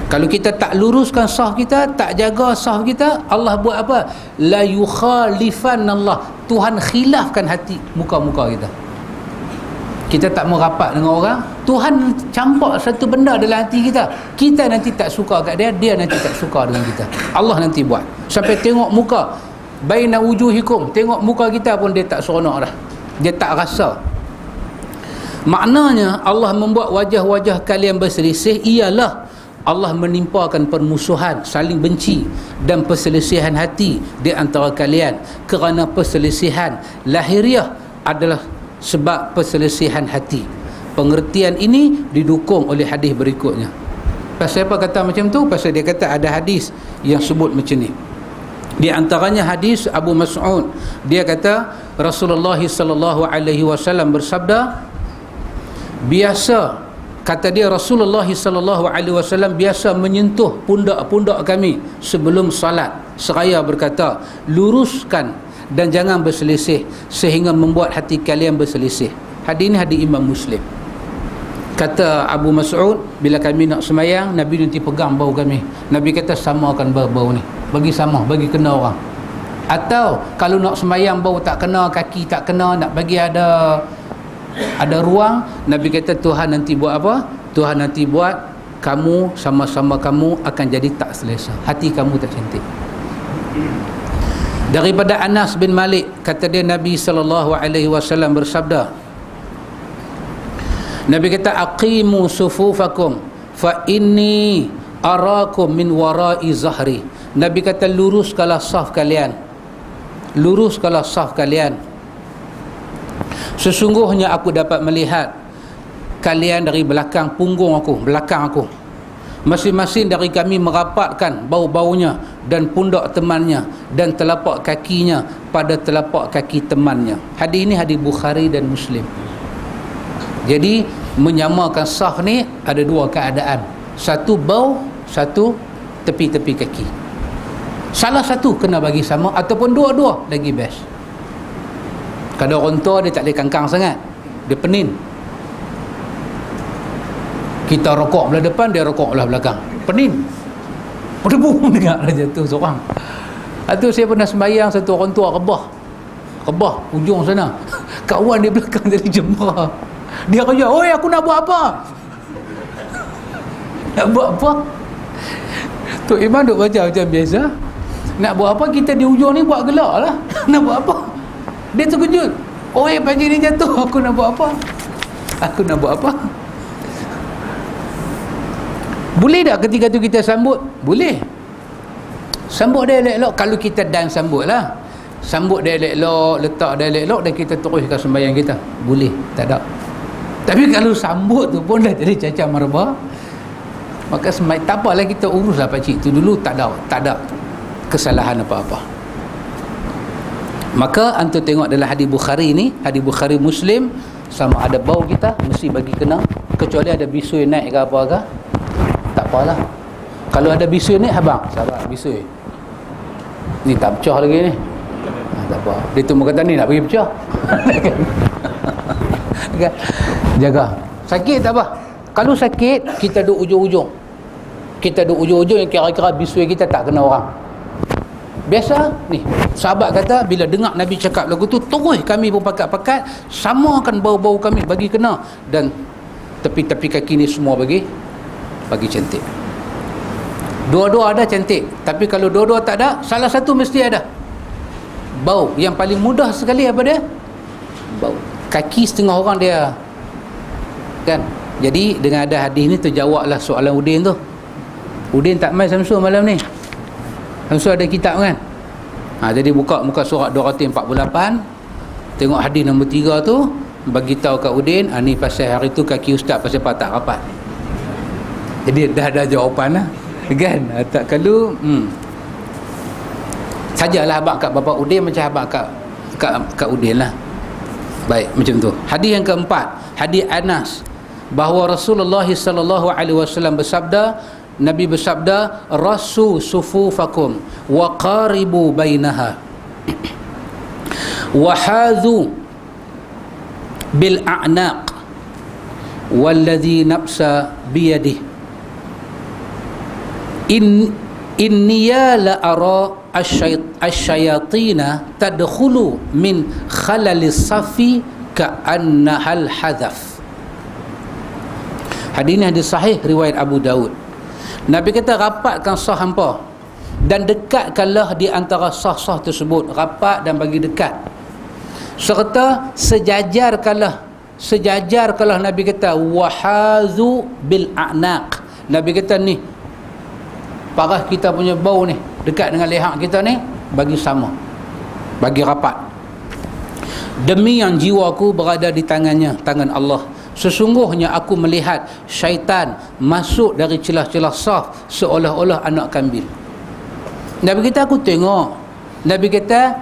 Kalau kita tak luruskan sah kita, tak jaga sah kita, Allah buat apa? La yukhalifannallah. Tuhan khilafkan hati muka-muka kita. Kita tak mau rapat dengan orang, Tuhan campak satu benda dalam hati kita. Kita nanti tak suka kat dia, dia nanti tak suka dengan kita. Allah nanti buat. Sampai tengok muka, baina wujuhikum, tengok muka kita pun dia tak seronok dah. Dia tak rasa. Maknanya Allah membuat wajah-wajah kalian berselisih ialah Allah menimpakan permusuhan, saling benci dan perselisihan hati di antara kalian kerana perselisihan lahiriah adalah sebab perselisihan hati. Pengertian ini didukung oleh hadis berikutnya. Pasal apa kata macam tu? Pasal dia kata ada hadis yang sebut macam ni. Di antaranya hadis Abu Mas'ud, dia kata Rasulullah sallallahu alaihi wasallam bersabda, biasa, kata dia, Rasulullah sallallahu alaihi wasallam biasa menyentuh pundak-pundak kami sebelum salat seraya berkata, luruskan dan jangan berselisih sehingga membuat hati kalian berselisih. Hadis ini hadis Imam Muslim. Kata Abu Mas'ud, bila kami nak semayang, Nabi nanti pegang bau kami. Nabi kata samakan bau ni, bagi sama, bagi kena orang. Atau kalau nak semayang bau tak kena, kaki tak kena, nak bagi ada ruang, Nabi kata Tuhan nanti buat apa? Tuhan nanti buat kamu, sama-sama kamu akan jadi tak selesa, hati kamu tak cantik. Daripada Anas bin Malik, kata dia Nabi SAW bersabda, Nabi kata aqimu sufufakum fa inni arakum min warai zahri. Nabi kata luruskanlah saf kalian, luruskanlah saf kalian, sesungguhnya aku dapat melihat kalian dari belakang punggung aku, belakang aku. Masing-masing dari kami merapatkan bau-baunya dan pundak temannya dan telapak kakinya pada telapak kaki temannya. Hadis ini hadis Bukhari dan Muslim. Jadi menyamakan saf ni ada dua keadaan. Satu bau, satu tepi-tepi kaki. Salah satu kena bagi sama ataupun dua-dua lagi best. Kalau orang tua dia tak boleh kangkang sangat, dia penin. Kita rokok belah depan, dia rokok belah belakang, penin. Berdebum dengar dah jatuh seorang. Itu saya pernah sembahyang, satu orang tua rebah ujung sana, kawan dia belakang jadi jembara. Dia kata, oi aku nak buat apa? Nak buat apa? Tok Iman duk baca macam biasa. Nak buat apa? Kita di ujung ni buat gelak lah. Nak buat apa? Dia terkejut. Oi panji ni jatuh, aku nak buat apa? Aku nak buat apa? Boleh tak ketika tu kita sambut? Boleh. Sambut dia elok-elok. Kalau kita dan sambut lah. Sambut dia elok-elok, letak dia elok-elok dan kita teruskan sembahyang kita. Boleh, tak ada. Tapi kalau sambut tu pun dah jadi cacah marba, maka tak apalah, kita uruslah pakcik tu dulu, tak ada kesalahan apa-apa. Maka antum tengok dalam hadis Bukhari ni, hadis Bukhari Muslim, sama ada bau kita mesti bagi kena, kecuali ada bisui naik ke apa ke, tak apalah. Kalau ada bisui naik, abang sabar bisui ni tak pecah lagi ni, tak apa, dia tu kata ni nak bagi pecah. Kan? Jaga. Sakit tak apa. Kalau sakit, kita duduk ujung-ujung. Kita duduk ujung-ujung yang kira-kira bisui kita tak kena orang. Biasa ni, sahabat kata bila dengar Nabi cakap lagu tu, terus kami berpakat-pakat samakan bau-bau kami bagi kena, dan tepi-tepi kaki ni semua bagi cantik. Dua-dua ada cantik, tapi kalau dua-dua tak ada, salah satu mesti ada. Bau yang paling mudah sekali apa dia? Bau. Kaki setengah orang dia, kan? Jadi dengan ada hadis ni terjawablah soalan Udin tu. Udin tak main Samsul malam ni. Samsul ada kitab kan? Jadi buka muka surat 248, tengok hadis nombor 3 tu, bagi tahu kat Udin, ni pasal hari tu kaki ustaz pasal tak rapat. Jadi dah ada jawapan lah, kan? Tak kalau sajalah abang kat bapa Udin macam abang kat Udin lah. Baik, macam tu. Hadis yang keempat, hadis Anas, bahawa Rasulullah sallallahu alaihi wasallam bersabda, Nabi bersabda, rasu sufufakum wa qaribu bainaha wa hadhu bil a'naq walladhi nafsa biyadih inniya la ara asyayatina tadkhulu min khalalis safi ka'annahal hadaf. Hadis ini hadis sahih riwayat Abu Daud. Nabi kata rapatkan sah hampa dan dekatkanlah di antara sah-sah tersebut, rapat dan bagi dekat, serta sejajarkanlah Nabi kata wahazu bil a'naq, Nabi kata ni, paras kita punya bau ni dekat dengan leher kita ni, bagi sama, bagi rapat. Demi yang jiwaku berada di tangannya, tangan Allah, sesungguhnya aku melihat syaitan masuk dari celah-celah saf seolah-olah anak kambing. Nabi kata aku tengok. Nabi kata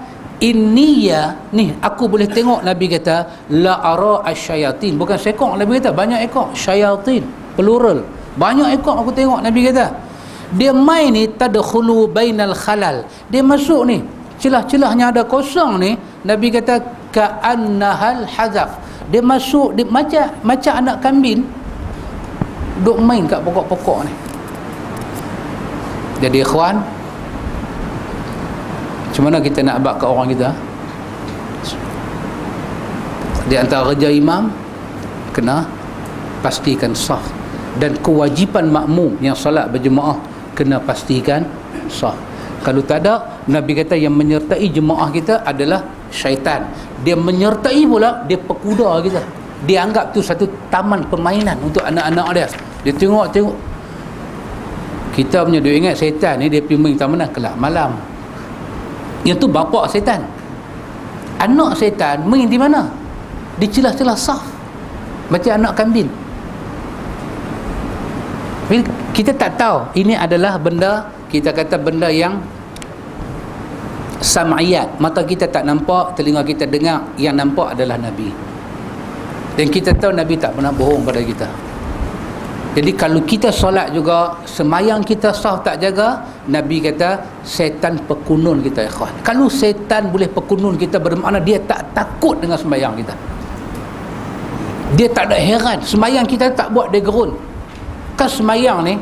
inni ya, ni aku boleh tengok. Nabi kata la ara asyayatin, bukan sekok. Nabi kata banyak ekor, syayatin plural, banyak ekor aku tengok. Nabi kata dia main ni tadkhulu bainal khalal, dia masuk ni celah-celahnya ada kosong ni. Nabi kata ka'annahal hazaf, dia masuk, dia macam anak kambing duk main kat pokok-pokok ni. Jadi ikhwan, macam mana kita nak abad kat orang kita? Di antara kerja imam, kena pastikan saf, dan kewajipan makmum yang salat berjemaah kena pastikan saf. Kalau tak ada, Nabi kata yang menyertai jemaah kita adalah syaitan. Dia menyertai pula, dia pekuda kita. Dia anggap tu satu taman permainan untuk anak-anak dia. Dia tengok-tengok. Kita punya, dia ingat syaitan ni dia pergi main taman kelak malam. Yang tu bapa syaitan. Anak syaitan main di mana? Di celah-celah saf, macam anak kambing. Kita tak tahu ini adalah benda, kita kata benda yang sam'iyat, mata kita tak nampak, telinga kita dengar, yang nampak adalah Nabi. Dan kita tahu Nabi tak pernah bohong pada kita. Jadi kalau kita solat juga, semayang kita sah tak jaga, Nabi kata setan pekunun kita, ikhwan. Kalau setan boleh pekunun kita, bermakna dia tak takut dengan semayang kita. Dia tak ada heran semayang kita tak buat dia gerun. Kan semayang ni,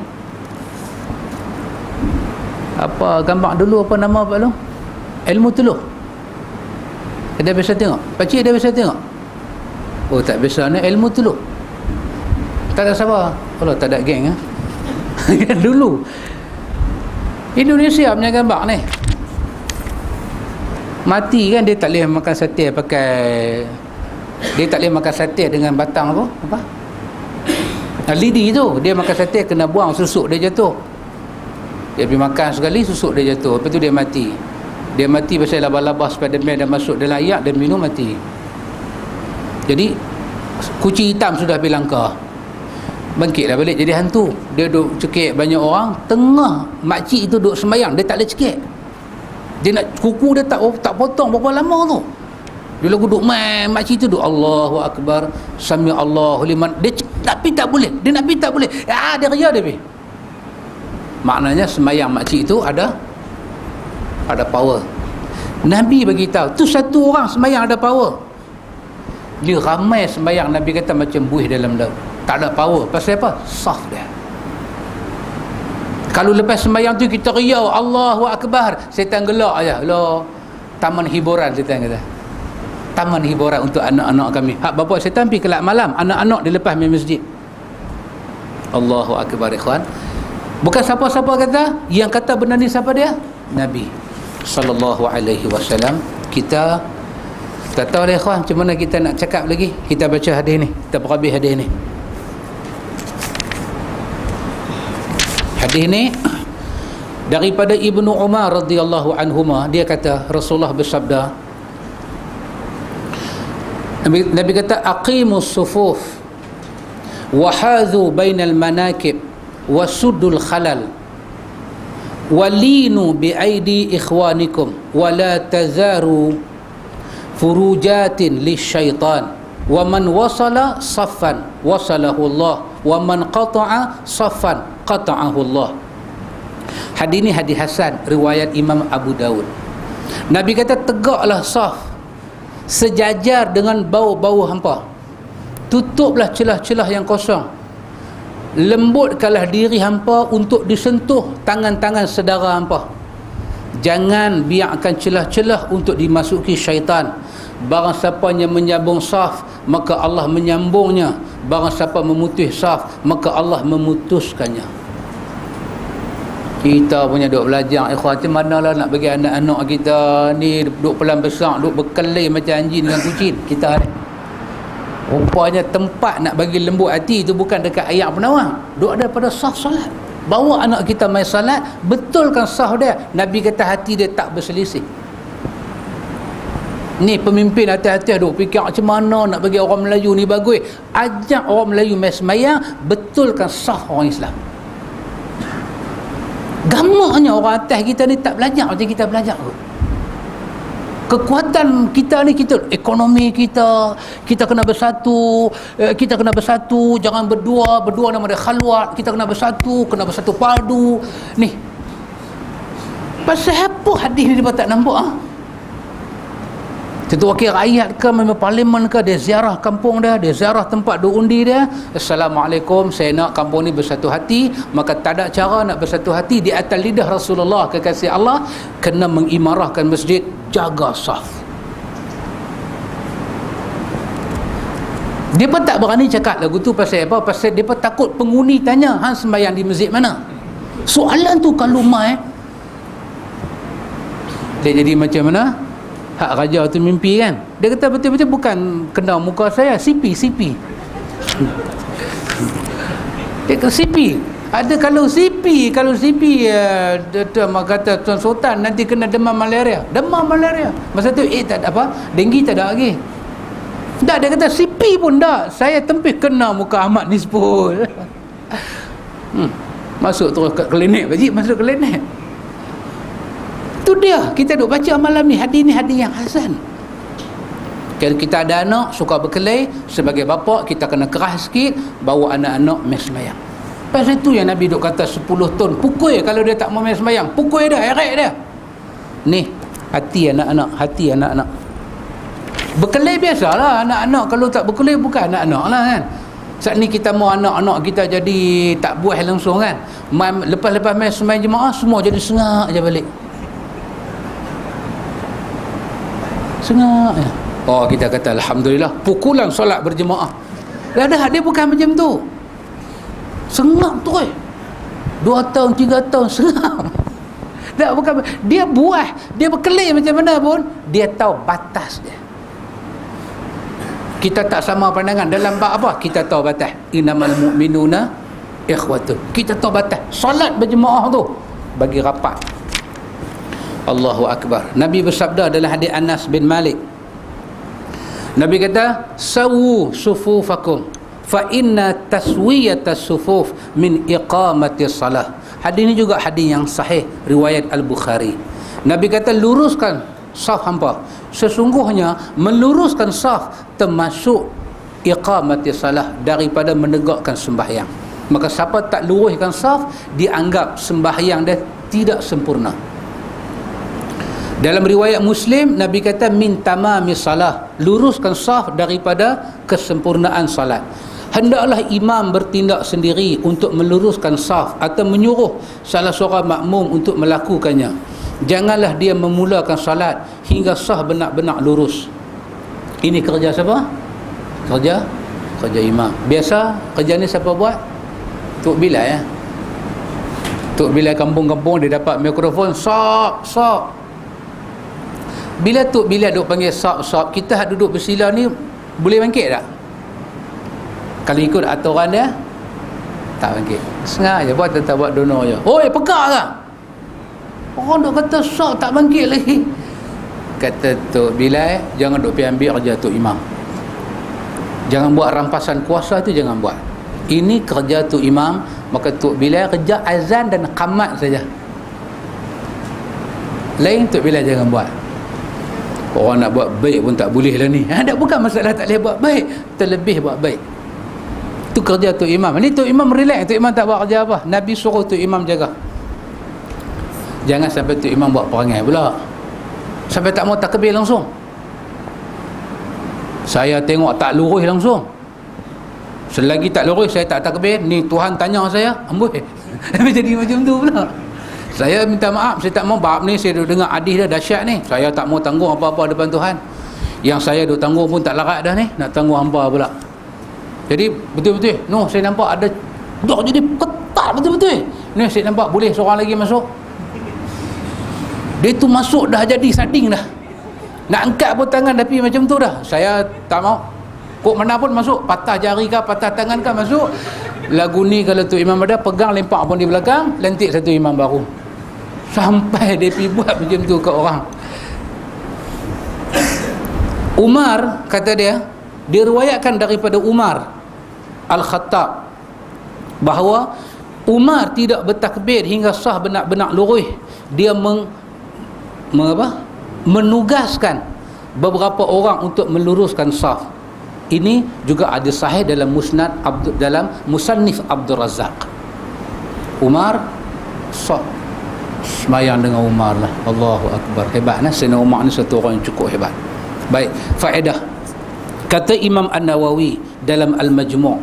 apa gambar dulu, apa nama apa lu? Ilmu Teluh. Ada biasa tengok? Pakcik ada biasa tengok? Oh tak biasa ni Ilmu Teluh. Tak ada sabar. Kalau tak ada geng dulu Indonesia punya gambar ni, mati kan, dia tak boleh makan sate pakai, dia tak boleh makan sate dengan batang apa lidi tu. Dia makan sate kena buang, susuk dia jatuh. Dia pergi makan sekali, susuk dia jatuh, lepas tu dia mati. Dia mati pasal laba-laba Spiderman dah masuk dalam ayak dan minum, mati. Jadi kucing hitam sudah pergi langkah, bangkitlah balik jadi hantu. Dia duduk cekik banyak orang, tengah makcik itu duduk sembahyang, dia tak boleh cekik. Dia nak kuku dia tak potong berapa lama tu. Dia lagu duduk main, makcik itu duduk Allahu Akbar, Sami Allahu liman. Dia nak pergi tak boleh, dia nak pergi tak boleh. Dia ria dia pergi. Maknanya sembahyang makcik itu ada power. Nabi bagi tahu tu satu orang sembahyang ada power. Dia ramai sembahyang, Nabi kata macam buih dalam laut, tak ada power. Pasal apa? Saf dia. Kalau lepas sembahyang tu kita riau Allahu Akbar, setan gelak aja. Lo taman hiburan, setan kata. Taman hiburan untuk anak-anak kami. Hak bapa setan pergi kelak malam, anak-anak dilepas main masjid. Allahu Akbar, ikhwan. Bukan siapa-siapa kata, yang kata benda ni siapa dia? Nabi sallallahu alaihi wasallam. Kita tak tahu dah, ikhwan, macam mana kita nak cakap lagi. Kita baca hadis ni, kita perhabis hadis ni. Hadis ni daripada Ibnu Umar radhiyallahu anhuma, dia kata Rasulullah bersabda, Nabi kata aqimus sufuf wa hadhu bainal manakib wasuddul khalal walinu bi aidi ikhwanikum wala tazaru furujatin lisyaitan wa man wasala saffan wasalahu Allah wa man qata'a saffan qata'ahu Allah. Hadis ini hadis hasan riwayat Imam Abu Daud. Nabi kata tegaklah saf sejajar dengan bau-bau hampa, tutuplah celah-celah yang kosong, lembutkanlah diri hampa untuk disentuh tangan-tangan saudara hampa. Jangan biarkan celah-celah untuk dimasuki syaitan. Barang siapa yang menyambung saf, maka Allah menyambungnya. Barang siapa memutus saf, maka Allah memutuskannya. Kita punya duk belajar, ikhwan, macam manalah nak bagi anak-anak kita ni duk pelan besar, duk berkelahi macam anjing dengan kucing kita ni. Rupanya tempat nak bagi lembut hati itu bukan dekat ayat penawar, duk ada pada sah solat. Bawa anak kita main salat, betulkan sah dia. Nabi kata hati dia tak berselisih. Ni pemimpin hati-hati duk fikir macam mana nak bagi orang Melayu ni bagus. Ajak orang Melayu main semayang, betulkan sah orang Islam. Gamaknya orang atas kita ni tak belajar macam kita belajar tu. Kekuatan kita ni, kita ekonomi kita kena bersatu, jangan berdua nama dia khalwat, kita kena bersatu padu ni. Pasal apa hadis ni dia tak nampak Tentu wakil rakyat ke, memang parlimen ke, dia ziarah kampung dia ziarah tempat duk undi dia. Assalamualaikum, saya nak kampung ni bersatu hati. Maka tak ada cara nak bersatu hati di atas lidah Rasulullah kekasih Allah, kena mengimarahkan masjid, jaga saf. Dia pun tak berani cakap lagu tu pasal apa? Pasal dia pun takut penghuni tanya, hang sembahyang di masjid mana? Soalan tu kalau mai dia jadi macam mana? Hak raja tu mimpi kan. Dia kata betul-betul bukan kena muka saya, CP. Dia kata CP. Ada kalau CP dia kata Tuan Sultan nanti kena demam malaria. Masa tu tak ada apa? Denggi tak ada lagi. Tak, dia kata CP pun tak. Saya tempih kena muka Ahmad Nisbul. Masuk terus ke klinik, masuk klinik. Itu dia, kita duk baca malam ni, hadis yang hasan. Kalau kita ada anak suka berkelahi, sebagai bapa kita kena keras sikit, bawa anak-anak main sembahyang. Pasal itu yang Nabi duk kata 10 ton pukul kalau dia tak mau main sembahyang, pukul dia, eret dia. Ni hati anak-anak berkelahi biasalah. Anak-anak kalau tak berkelahi bukan anak-anak lah kan. Saat ni kita mau anak-anak kita jadi tak buah langsung kan. Lepas-lepas main sembahyang jemaah semua jadi sengak je balik. Sengak je. Oh, kita kata alhamdulillah pukulan solat berjemaah. Dia bukan macam tu. Sengak tu 2 tahun 3 tahun sengak. Tak, bukan. Dia buah, dia berkelih macam mana pun dia tahu batas dia. Kita tak sama pandangan dalam bab apa, kita tahu batas. Innamal mu'minuna ikhwatun. Kita tahu batas. Solat berjemaah tu bagi rapat. Allahu Akbar. Nabi bersabda dalam hadis Anas bin Malik. Nabi kata, "Sawu sufufakum fa inna taswiyatas sufuf min iqamati salah." Hadis ini juga hadis yang sahih riwayat Al-Bukhari. Nabi kata luruskan saf hampa. Sesungguhnya meluruskan saf termasuk iqamati salah, daripada menegakkan sembahyang. Maka siapa tak luruskan saf dianggap sembahyang dia tidak sempurna. Dalam riwayat Muslim, Nabi kata min tamami salah, luruskan saf daripada kesempurnaan salat. Hendaklah imam bertindak sendiri untuk meluruskan saf atau menyuruh salah seorang makmum untuk melakukannya. Janganlah dia memulakan salat hingga saf benar-benar lurus. Ini kerja siapa? Kerja imam. Biasa kerja ni siapa buat? Tok Bilal ya. Tok Bilal kampung-kampung dia dapat mikrofon, sok. Bila Tok Bilal duk panggil sok, kita hak duduk bersila ni boleh bangkit tak? Kalau ikut aturan dia tak bangkit. Sengaja buat tetap buat dono je. Oi, pekak tak? Orang duk kata sok tak bangkit lagi. Kata Tok Bilal, jangan duk pergi ambil kerja Tok Imam. Jangan buat rampasan kuasa tu, jangan buat. Ini kerja Tok Imam. Maka Tok Bilal kerja azan dan qamat saja. Lain Tok Bilal jangan buat. Orang nak buat baik pun tak boleh lah ni. Tak, bukan masalah tak boleh buat baik, terlebih buat baik. Itu kerja Tok Imam. Ni Tok Imam relax, Tok Imam tak buat kerja apa. Nabi suruh Tok Imam jaga. Jangan sampai Tok Imam buat perangai pula, sampai tak mau takbir langsung. Saya tengok tak lurus langsung. Selagi tak lurus saya tak takbir. Ni Tuhan tanya saya, amboi. Jadi macam tu pula. Saya minta maaf, saya tak mau bab ni, saya duk dengar hadis dah dahsyat ni. Saya tak mau tanggung apa-apa depan Tuhan. Yang saya duk tanggung pun tak larat dah ni, nak tanggung hamba pula. Jadi betul-betul, saya nampak ada dah jadi ketat betul-betul. Ni saya nampak boleh seorang lagi masuk. Dia tu masuk dah jadi sanding dah. Nak angkat pun tangan tapi macam tu dah. Saya tak mau. kok mana pun masuk, patah jari kah, patah tangan kah masuk. Lagu ni kalau tu imam ada pegang lempak pun di belakang, lantik satu imam baru. Sampai dia pergi buat macam tu ke orang. Umar kata dia, diriwayatkan daripada Umar Al-Khattab bahawa Umar tidak bertakbir hingga sah benak-benak lurus. Dia menugaskan beberapa orang untuk meluruskan saf. Ini juga ada sahih dalam dalam Musannif Abdul Razak. Umar sah semayang dengan Umar lah. Allahu Akbar. Hebat nah, Sayyidina Umar ni satu orang yang cukup hebat. Baik, faedah. Kata Imam An-Nawawi dalam Al-Majmu',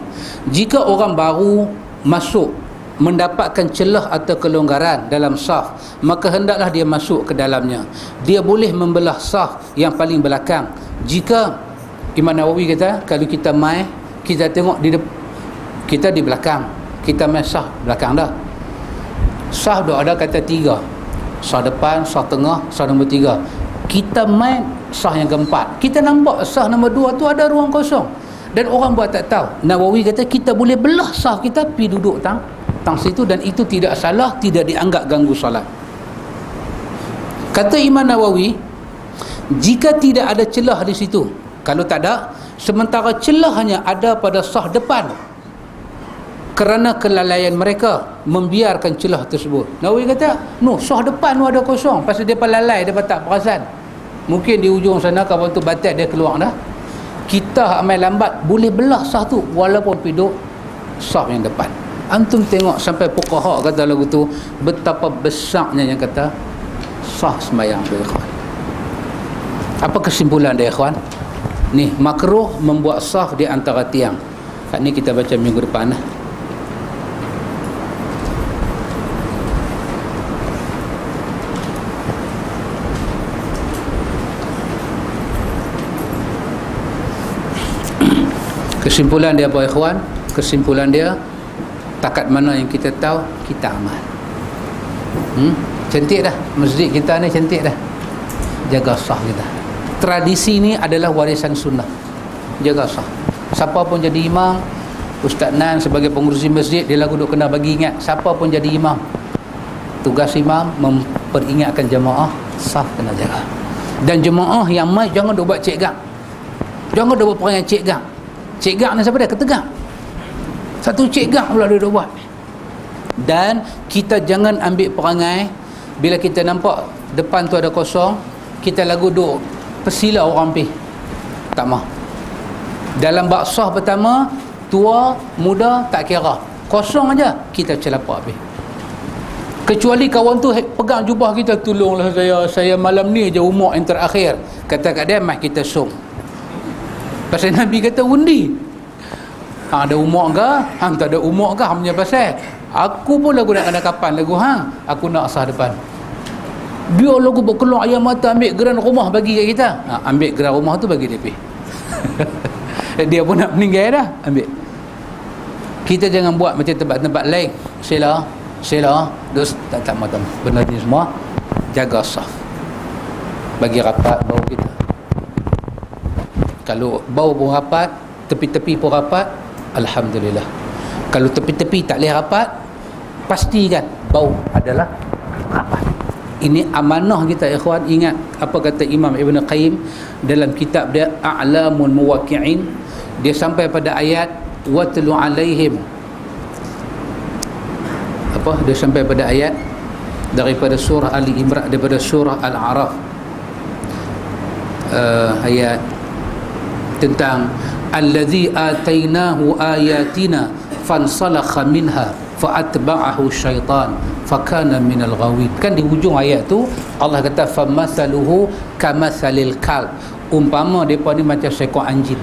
jika orang baru masuk mendapatkan celah atau kelonggaran dalam saf, maka hendaklah dia masuk ke dalamnya. Dia boleh membelah saf yang paling belakang. Jika Imam Nawawi kata, kalau kita mai, kita tengok kita di belakang, kita mai saf belakang dah. Saf dah ada kata 3. Saf depan, saf tengah, saf nombor 3. Kita main sah yang keempat, kita nampak sah nombor 2 tu ada ruang kosong dan orang buat tak tahu. Nawawi kata kita boleh belah sah kita pergi duduk tang situ, dan itu tidak salah, tidak dianggap ganggu solat. Kata Imam Nawawi, jika tidak ada celah di situ, kalau tak ada, sementara celah hanya ada pada sah depan, kerana kelalaian mereka membiarkan celah tersebut. Nawawi kata, no, sah depan tu ada kosong, pasal dia lalai, dia tak perasan. Mungkin di ujung sana kawan tu batal dia keluar dah. Kita amal lambat boleh belah sah tu walaupun piduk sah yang depan. Antum tengok sampai fuqaha kata lagu tu betapa besarnya yang kata sah sembahyang tu, ikhwan. Apa kesimpulan dia, ikhwan? Ni makruh membuat sah di antara tiang. Kat ni kita baca minggu depan lah. Kesimpulan dia apa, ikhwan? Kesimpulan dia, takat mana yang kita tahu, kita amal. Cantik dah masjid kita ni, cantik dah. Jaga sah kita. Tradisi ni adalah warisan sunnah. Jaga sah. Siapa pun jadi imam, Ustaz Nan sebagai pengurusi masjid, dia lagu duk kena bagi ingat, siapa pun jadi imam, tugas imam memperingatkan jemaah sah kena jaga. Dan jemaah yang mai jangan duk buat cek gang. Jangan duk buat perangai cek gang. Cek gang ni siapa dia? Ketegak. Satu cek gang pula dia buat. Dan kita jangan ambil perangai bila kita nampak depan tu ada kosong, kita lagu duk persila orang pergi. Tak mah. Dalam bab sah pertama, tua, muda tak kira. Kosong aja kita celapak habis. Kecuali kawan tu pegang jubah kita, tolonglah saya malam ni je umur yang terakhir. Kata kat dia, mai kita song. Pasal Nabi kata undi. Hang ada umur ke? Hang tak ada umur ke? Hang punya pasal. Aku pun lagu nak kena kapan lagu hang. Aku nak sah depan. Dia lagu berkeluar ayam mata ambil geran rumah bagi kat kita. Ambil geran rumah tu bagi dia pergi. Dia pun nak meninggal dah. Ambil. Kita jangan buat macam tempat-tempat lain. Sela. Dus tak macam benda ni semua. Jaga sah. Bagi rapat bau kita. Kalau bau pun rapat, tepi-tepi pun rapat, alhamdulillah. Kalau tepi-tepi tak boleh rapat, pastikan bau adalah rapat. Ini amanah kita, ikhwan. Ingat apa kata Imam Ibn Qayyim dalam kitab dia A'lamul Muwaqqi'in. Dia sampai pada ayat watlu alaihim. Dia sampai pada ayat daripada surah Ali Imran, daripada surah Al-A'raf, ayat tentang allazi atainahu ayatina fansalakha minha faatba'ahu syaitan fakana minal ghawin. Kan di hujung ayat tu Allah kata famathaluhu kamathalil kalb, umpama depa ni macam seekor anjing.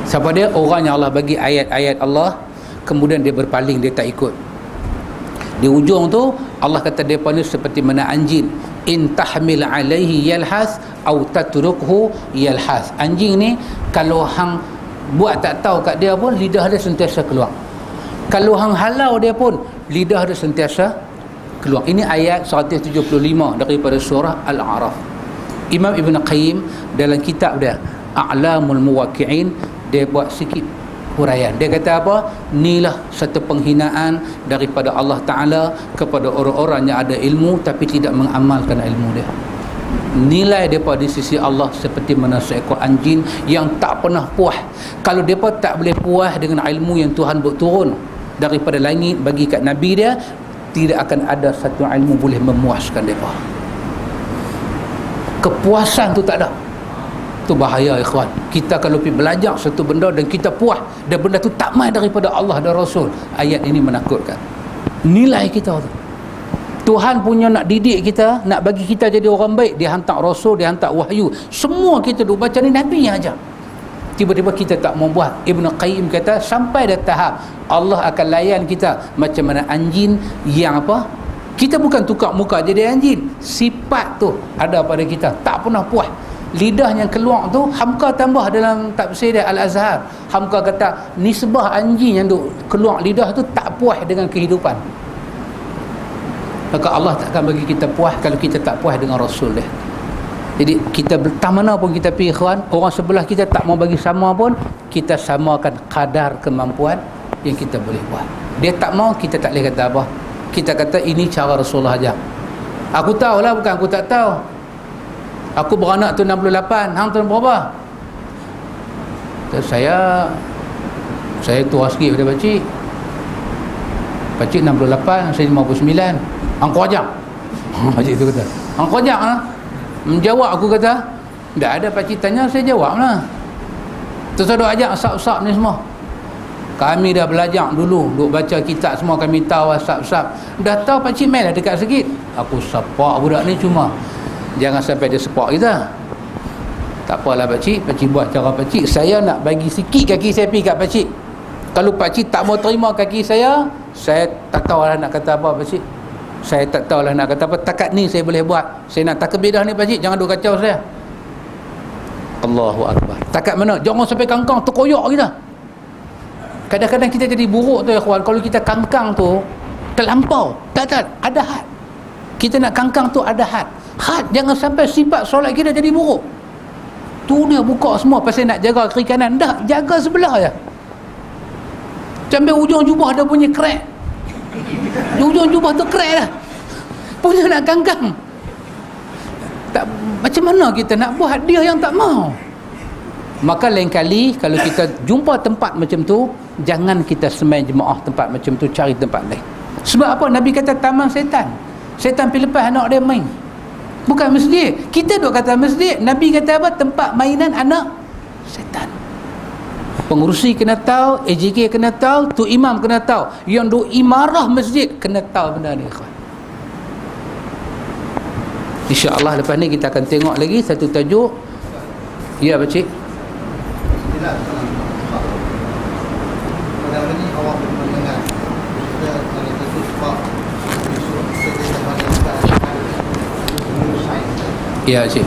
Siapa dia? Orang yang Allah bagi ayat-ayat Allah kemudian dia berpaling, dia tak ikut. Di ujung tu Allah kata depa ni seperti mana anjing, in tahmil alaihi yalhas au tatrukhu yalhas. Anjing ni kalau hang buat tak tahu kat dia pun, lidah dia sentiasa keluar. Kalau hang halau dia pun, lidah dia sentiasa keluar. Ini ayat 175 daripada surah Al-A'raf. Imam Ibn Qayyim dalam kitab dia A'lamul Muwaqqi'in, dia buat sikit huraian. Dia kata apa? Inilah satu penghinaan daripada Allah Ta'ala kepada orang-orang yang ada ilmu tapi tidak mengamalkan ilmu dia. Nilai mereka di sisi Allah seperti mana seekor anjing yang tak pernah puas. Kalau mereka tak boleh puas dengan ilmu yang Tuhan buat turun daripada langit bagi kat Nabi dia, tidak akan ada satu ilmu boleh memuaskan mereka. Kepuasan tu tak ada. Tu bahaya ikhwan. Kita kalau pergi belajar satu benda dan kita puas dan benda tu tak mai daripada Allah dan Rasul, ayat ini menakutkan. Nilai kita tu, Tuhan punya nak didik kita, nak bagi kita jadi orang baik, dia hantar Rasul, dia hantar wahyu, semua kita duk baca ni Nabi yang ajar. Tiba-tiba kita tak mau buat. Ibn Qayyim kata sampai dah tahap Allah akan layan kita macam mana anjing yang apa, kita bukan tukar muka jadi anjing, sifat tu ada pada kita, tak pernah puas. Lidah yang keluar tu, Hamka tambah dalam tafsir dia Al-Azhar, Hamka kata nisbah anjing yang duk keluar lidah tu tak puas dengan kehidupan. Maka Allah tak akan bagi kita puas kalau kita tak puas dengan Rasul dia. Jadi kita tak mana pun kita pergi ikhwan, orang sebelah kita tak mau bagi sama pun, kita samakan kadar kemampuan yang kita boleh buat. Dia tak mau, kita tak boleh kata apa. Kita kata ini cara Rasulullah ajar. Aku tahulah, bukan aku tak tahu. Aku beranak tu 68, hang tu berapa? Saya tua sikit pada pakcik. Pakcik 68, saya 59. Hang kau ajak. Pakcik tu kata, hang kau ajak lah. Menjawab aku kata, tak ada, pakcik tanya saya jawab lah. Terus ada ajak sab-sab ni semua. Kami dah belajar dulu, duk baca kitab semua, kami tahu sab-sab. Dah tahu pakcik main lah dekat sikit. Aku sepak budak ni, cuma jangan sampai dia sepak kita. Tak apalah pakcik, pakcik buat cara pakcik. Saya nak bagi sikit kaki saya pergi kat pakcik. Kalau pakcik tak mau terima kaki saya tak tahulah nak kata apa pakcik. Saya tak tahulah nak kata apa. Takat ni saya boleh buat. Saya nak takbir dah ni pakcik, jangan duk kacau saya. Allahu Akbar. Takat mana? Jangan sampai kangkang terkoyak kita. Kadang-kadang kita jadi buruk tu ya kawan. Kalau kita kangkang tu terlampau. Tak, ada had. Kita nak kangkang tu ada had. Had, jangan sampai sifat solat kita jadi buruk. Tu dia buka semua pasal nak jaga kiri kanan. Dah, jaga sebelah je. Sampai ujung jubah ada bunyi crack. Ujung jubah tu crack dah. Punya nak kangkang. Tak, macam mana kita nak buat, dia yang tak mau. Maka lain kali kalau kita jumpa tempat macam tu, jangan kita semai jemaah tempat macam tu, cari tempat lain. Sebab apa? Nabi kata taman setan. Setan pergi lepas anak dia main. Bukan masjid. Kita duk kata masjid, Nabi kata apa? Tempat mainan anak setan. Pengurusi kena tahu, AJK kena tahu, tu imam kena tahu, yang duk imarah masjid kena tahu benda ni ikhwan. InsyaAllah lepas ni kita akan tengok lagi satu tajuk. Ya pakcik. Pada ini awak mendengar kita ada satu sebab Ya cik.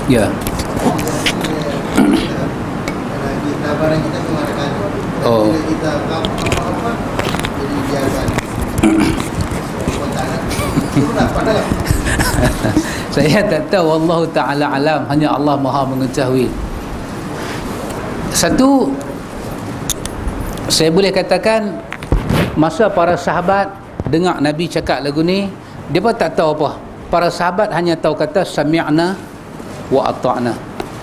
Ya. Barang kita mengadakan. Oh. Kita apa jadi biarkan. Saya tak tahu, Allah Ta'ala alam, hanya Allah Maha mengetahui. Satu, saya boleh katakan masa para sahabat dengar Nabi cakap lagu ni, dia pun tak tahu apa. Para sahabat hanya tahu kata sami'na wa ata'na.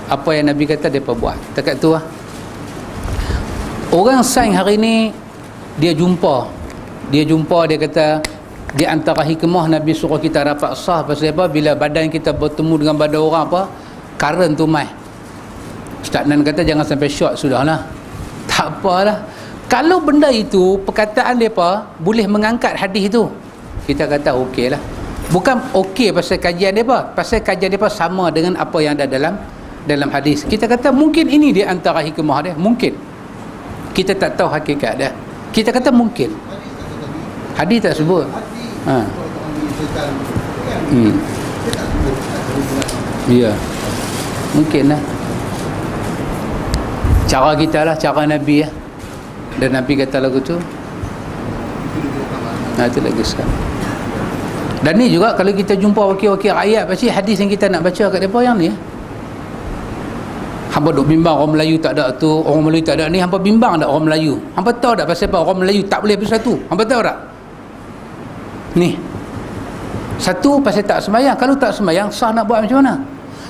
Apa yang Nabi kata dia pun buat. Dekat tu lah. Orang sains hari ni dia kata di antara hikmah Nabi suruh kita rapat sah pasal apa? Bila badan kita bertemu dengan badan orang apa? Current tu mai. Ustaz Nan kata jangan sampai short sudahlah. Tak apalah. Kalau benda itu perkataan depa boleh mengangkat hadis itu, kita kata okeylah. Bukan okey pasal kajian depa, pasal kajian depa sama dengan apa yang ada dalam hadis. Kita kata mungkin ini di antara hikmah dia, mungkin. Kita tak tahu hakikat dia. Kita kata mungkin. Hadis tak sebut. Ya. Mungkin lah. Cara kita lah, cara Nabi lah. Dan Nabi kata lagu tu. Nah, itu lagi sekarang. Dan ni juga kalau kita jumpa wakil-wakil rakyat, pasti hadis yang kita nak baca kat mereka yang ni. Hampa duk bimbang orang Melayu tak ada tu, orang Melayu tak ada ni. Hampa bimbang tak orang Melayu? Hampa tahu tak pasal apa orang Melayu tak boleh bersatu? Hampa tahu tak? Ni. Satu, pasal tak sembahyang. Kalau tak sembahyang, sah nak buat macam mana?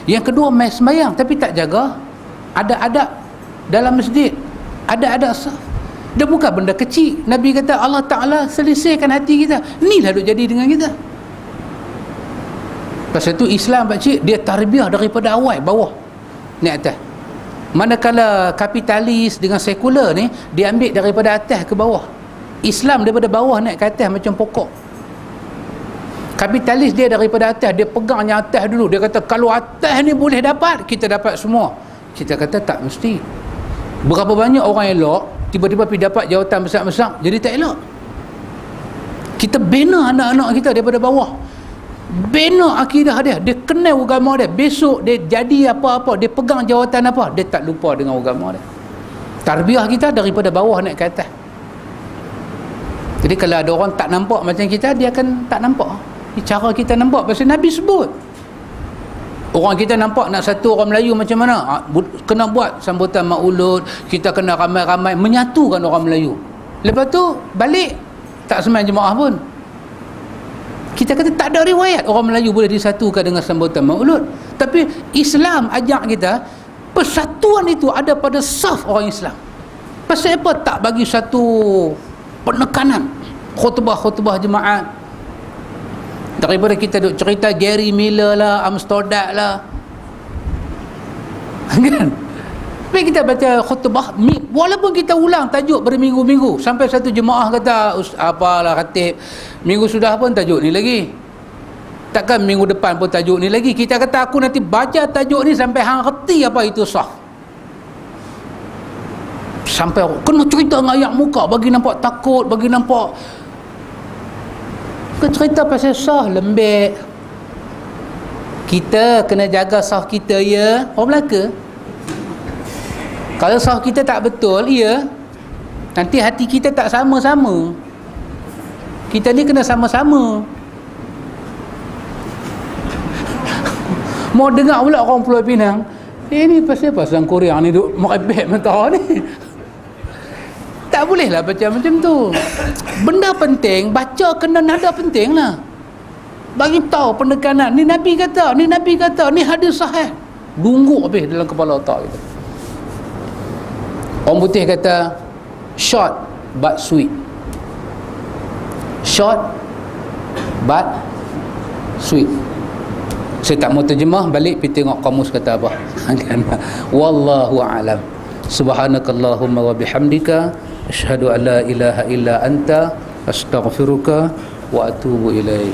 Yang kedua, mai sembahyang tapi tak jaga ada adab dalam masjid. Ada adab sah. Dia bukan benda kecil. Nabi kata Allah Ta'ala selisihkan hati kita. Inilah duk jadi dengan kita. Pasal tu Islam pakcik, dia tarbiyah daripada awal bawah naik atas. Manakala kapitalis dengan sekular ni, dia ambil daripada atas ke bawah. Islam daripada bawah naik ke atas macam pokok. Kapitalis dia daripada atas, dia pegang yang atas dulu. Dia kata kalau atas ni boleh dapat, kita dapat semua. Kita kata tak mesti. Berapa banyak orang elok tiba-tiba pergi dapat jawatan besar-besar, jadi tak elok. Kita bina anak-anak kita daripada bawah, bina akidah dia, dia kenal agama dia. Besok dia jadi apa-apa, dia pegang jawatan apa, dia tak lupa dengan agama dia. Tarbiyah kita daripada bawah naik ke atas. Jadi kalau ada orang tak nampak macam kita, dia akan tak nampak. Ini cara kita nampak, pasal Nabi sebut. Orang kita nampak nak satu orang Melayu macam mana? Kena buat sambutan maulud, kita kena ramai-ramai menyatukan orang Melayu. Lepas tu balik tak sembahyang jemaah pun. Kita kata tak ada riwayat orang Melayu boleh disatukan dengan sambutan maulud. Tapi Islam ajak kita, persatuan itu ada pada saf orang Islam. Pasal apa tak bagi satu penekanan khutbah-khutbah jemaat? Daripada kita duk cerita Gary Miller lah, Amsterdam lah, kan? Tapi kita baca khutbah, walaupun kita ulang tajuk berminggu-minggu, sampai satu jemaah kata apalah khatib, minggu sudah pun tajuk ni lagi, takkan minggu depan pun tajuk ni lagi. Kita kata aku nanti baca tajuk ni sampai hang reti apa itu sah, sampai kena cerita dengan ayat muka, bagi nampak takut, bagi nampak. Cerita pasal sah lembek. Kita kena jaga sah kita, ya. Orang Melaka, kalau sah kita tak betul, ya, nanti hati kita tak sama-sama. Kita ni kena sama-sama. Mau dengar pula orang Pulau Pinang, ni pasal Korea ni duk merebek mentah ni. Tak bolehlah baca macam tu. Benda penting, baca kena nada penting lah. Bagi tahu penekanan. Ni Nabi kata, ni Nabi kata, ni hadis sahih. Dungguk habis dalam kepala otak kita. Orang putih kata short but sweet. Short but sweet. Saya tak mau terjemah, balik pergi tengok kamus kata apa. Wallahu a'lam. Subhanakallahumma wa bihamdika asyhadu an la ilaha illa anta astaghfiruka wa atubu ilaik.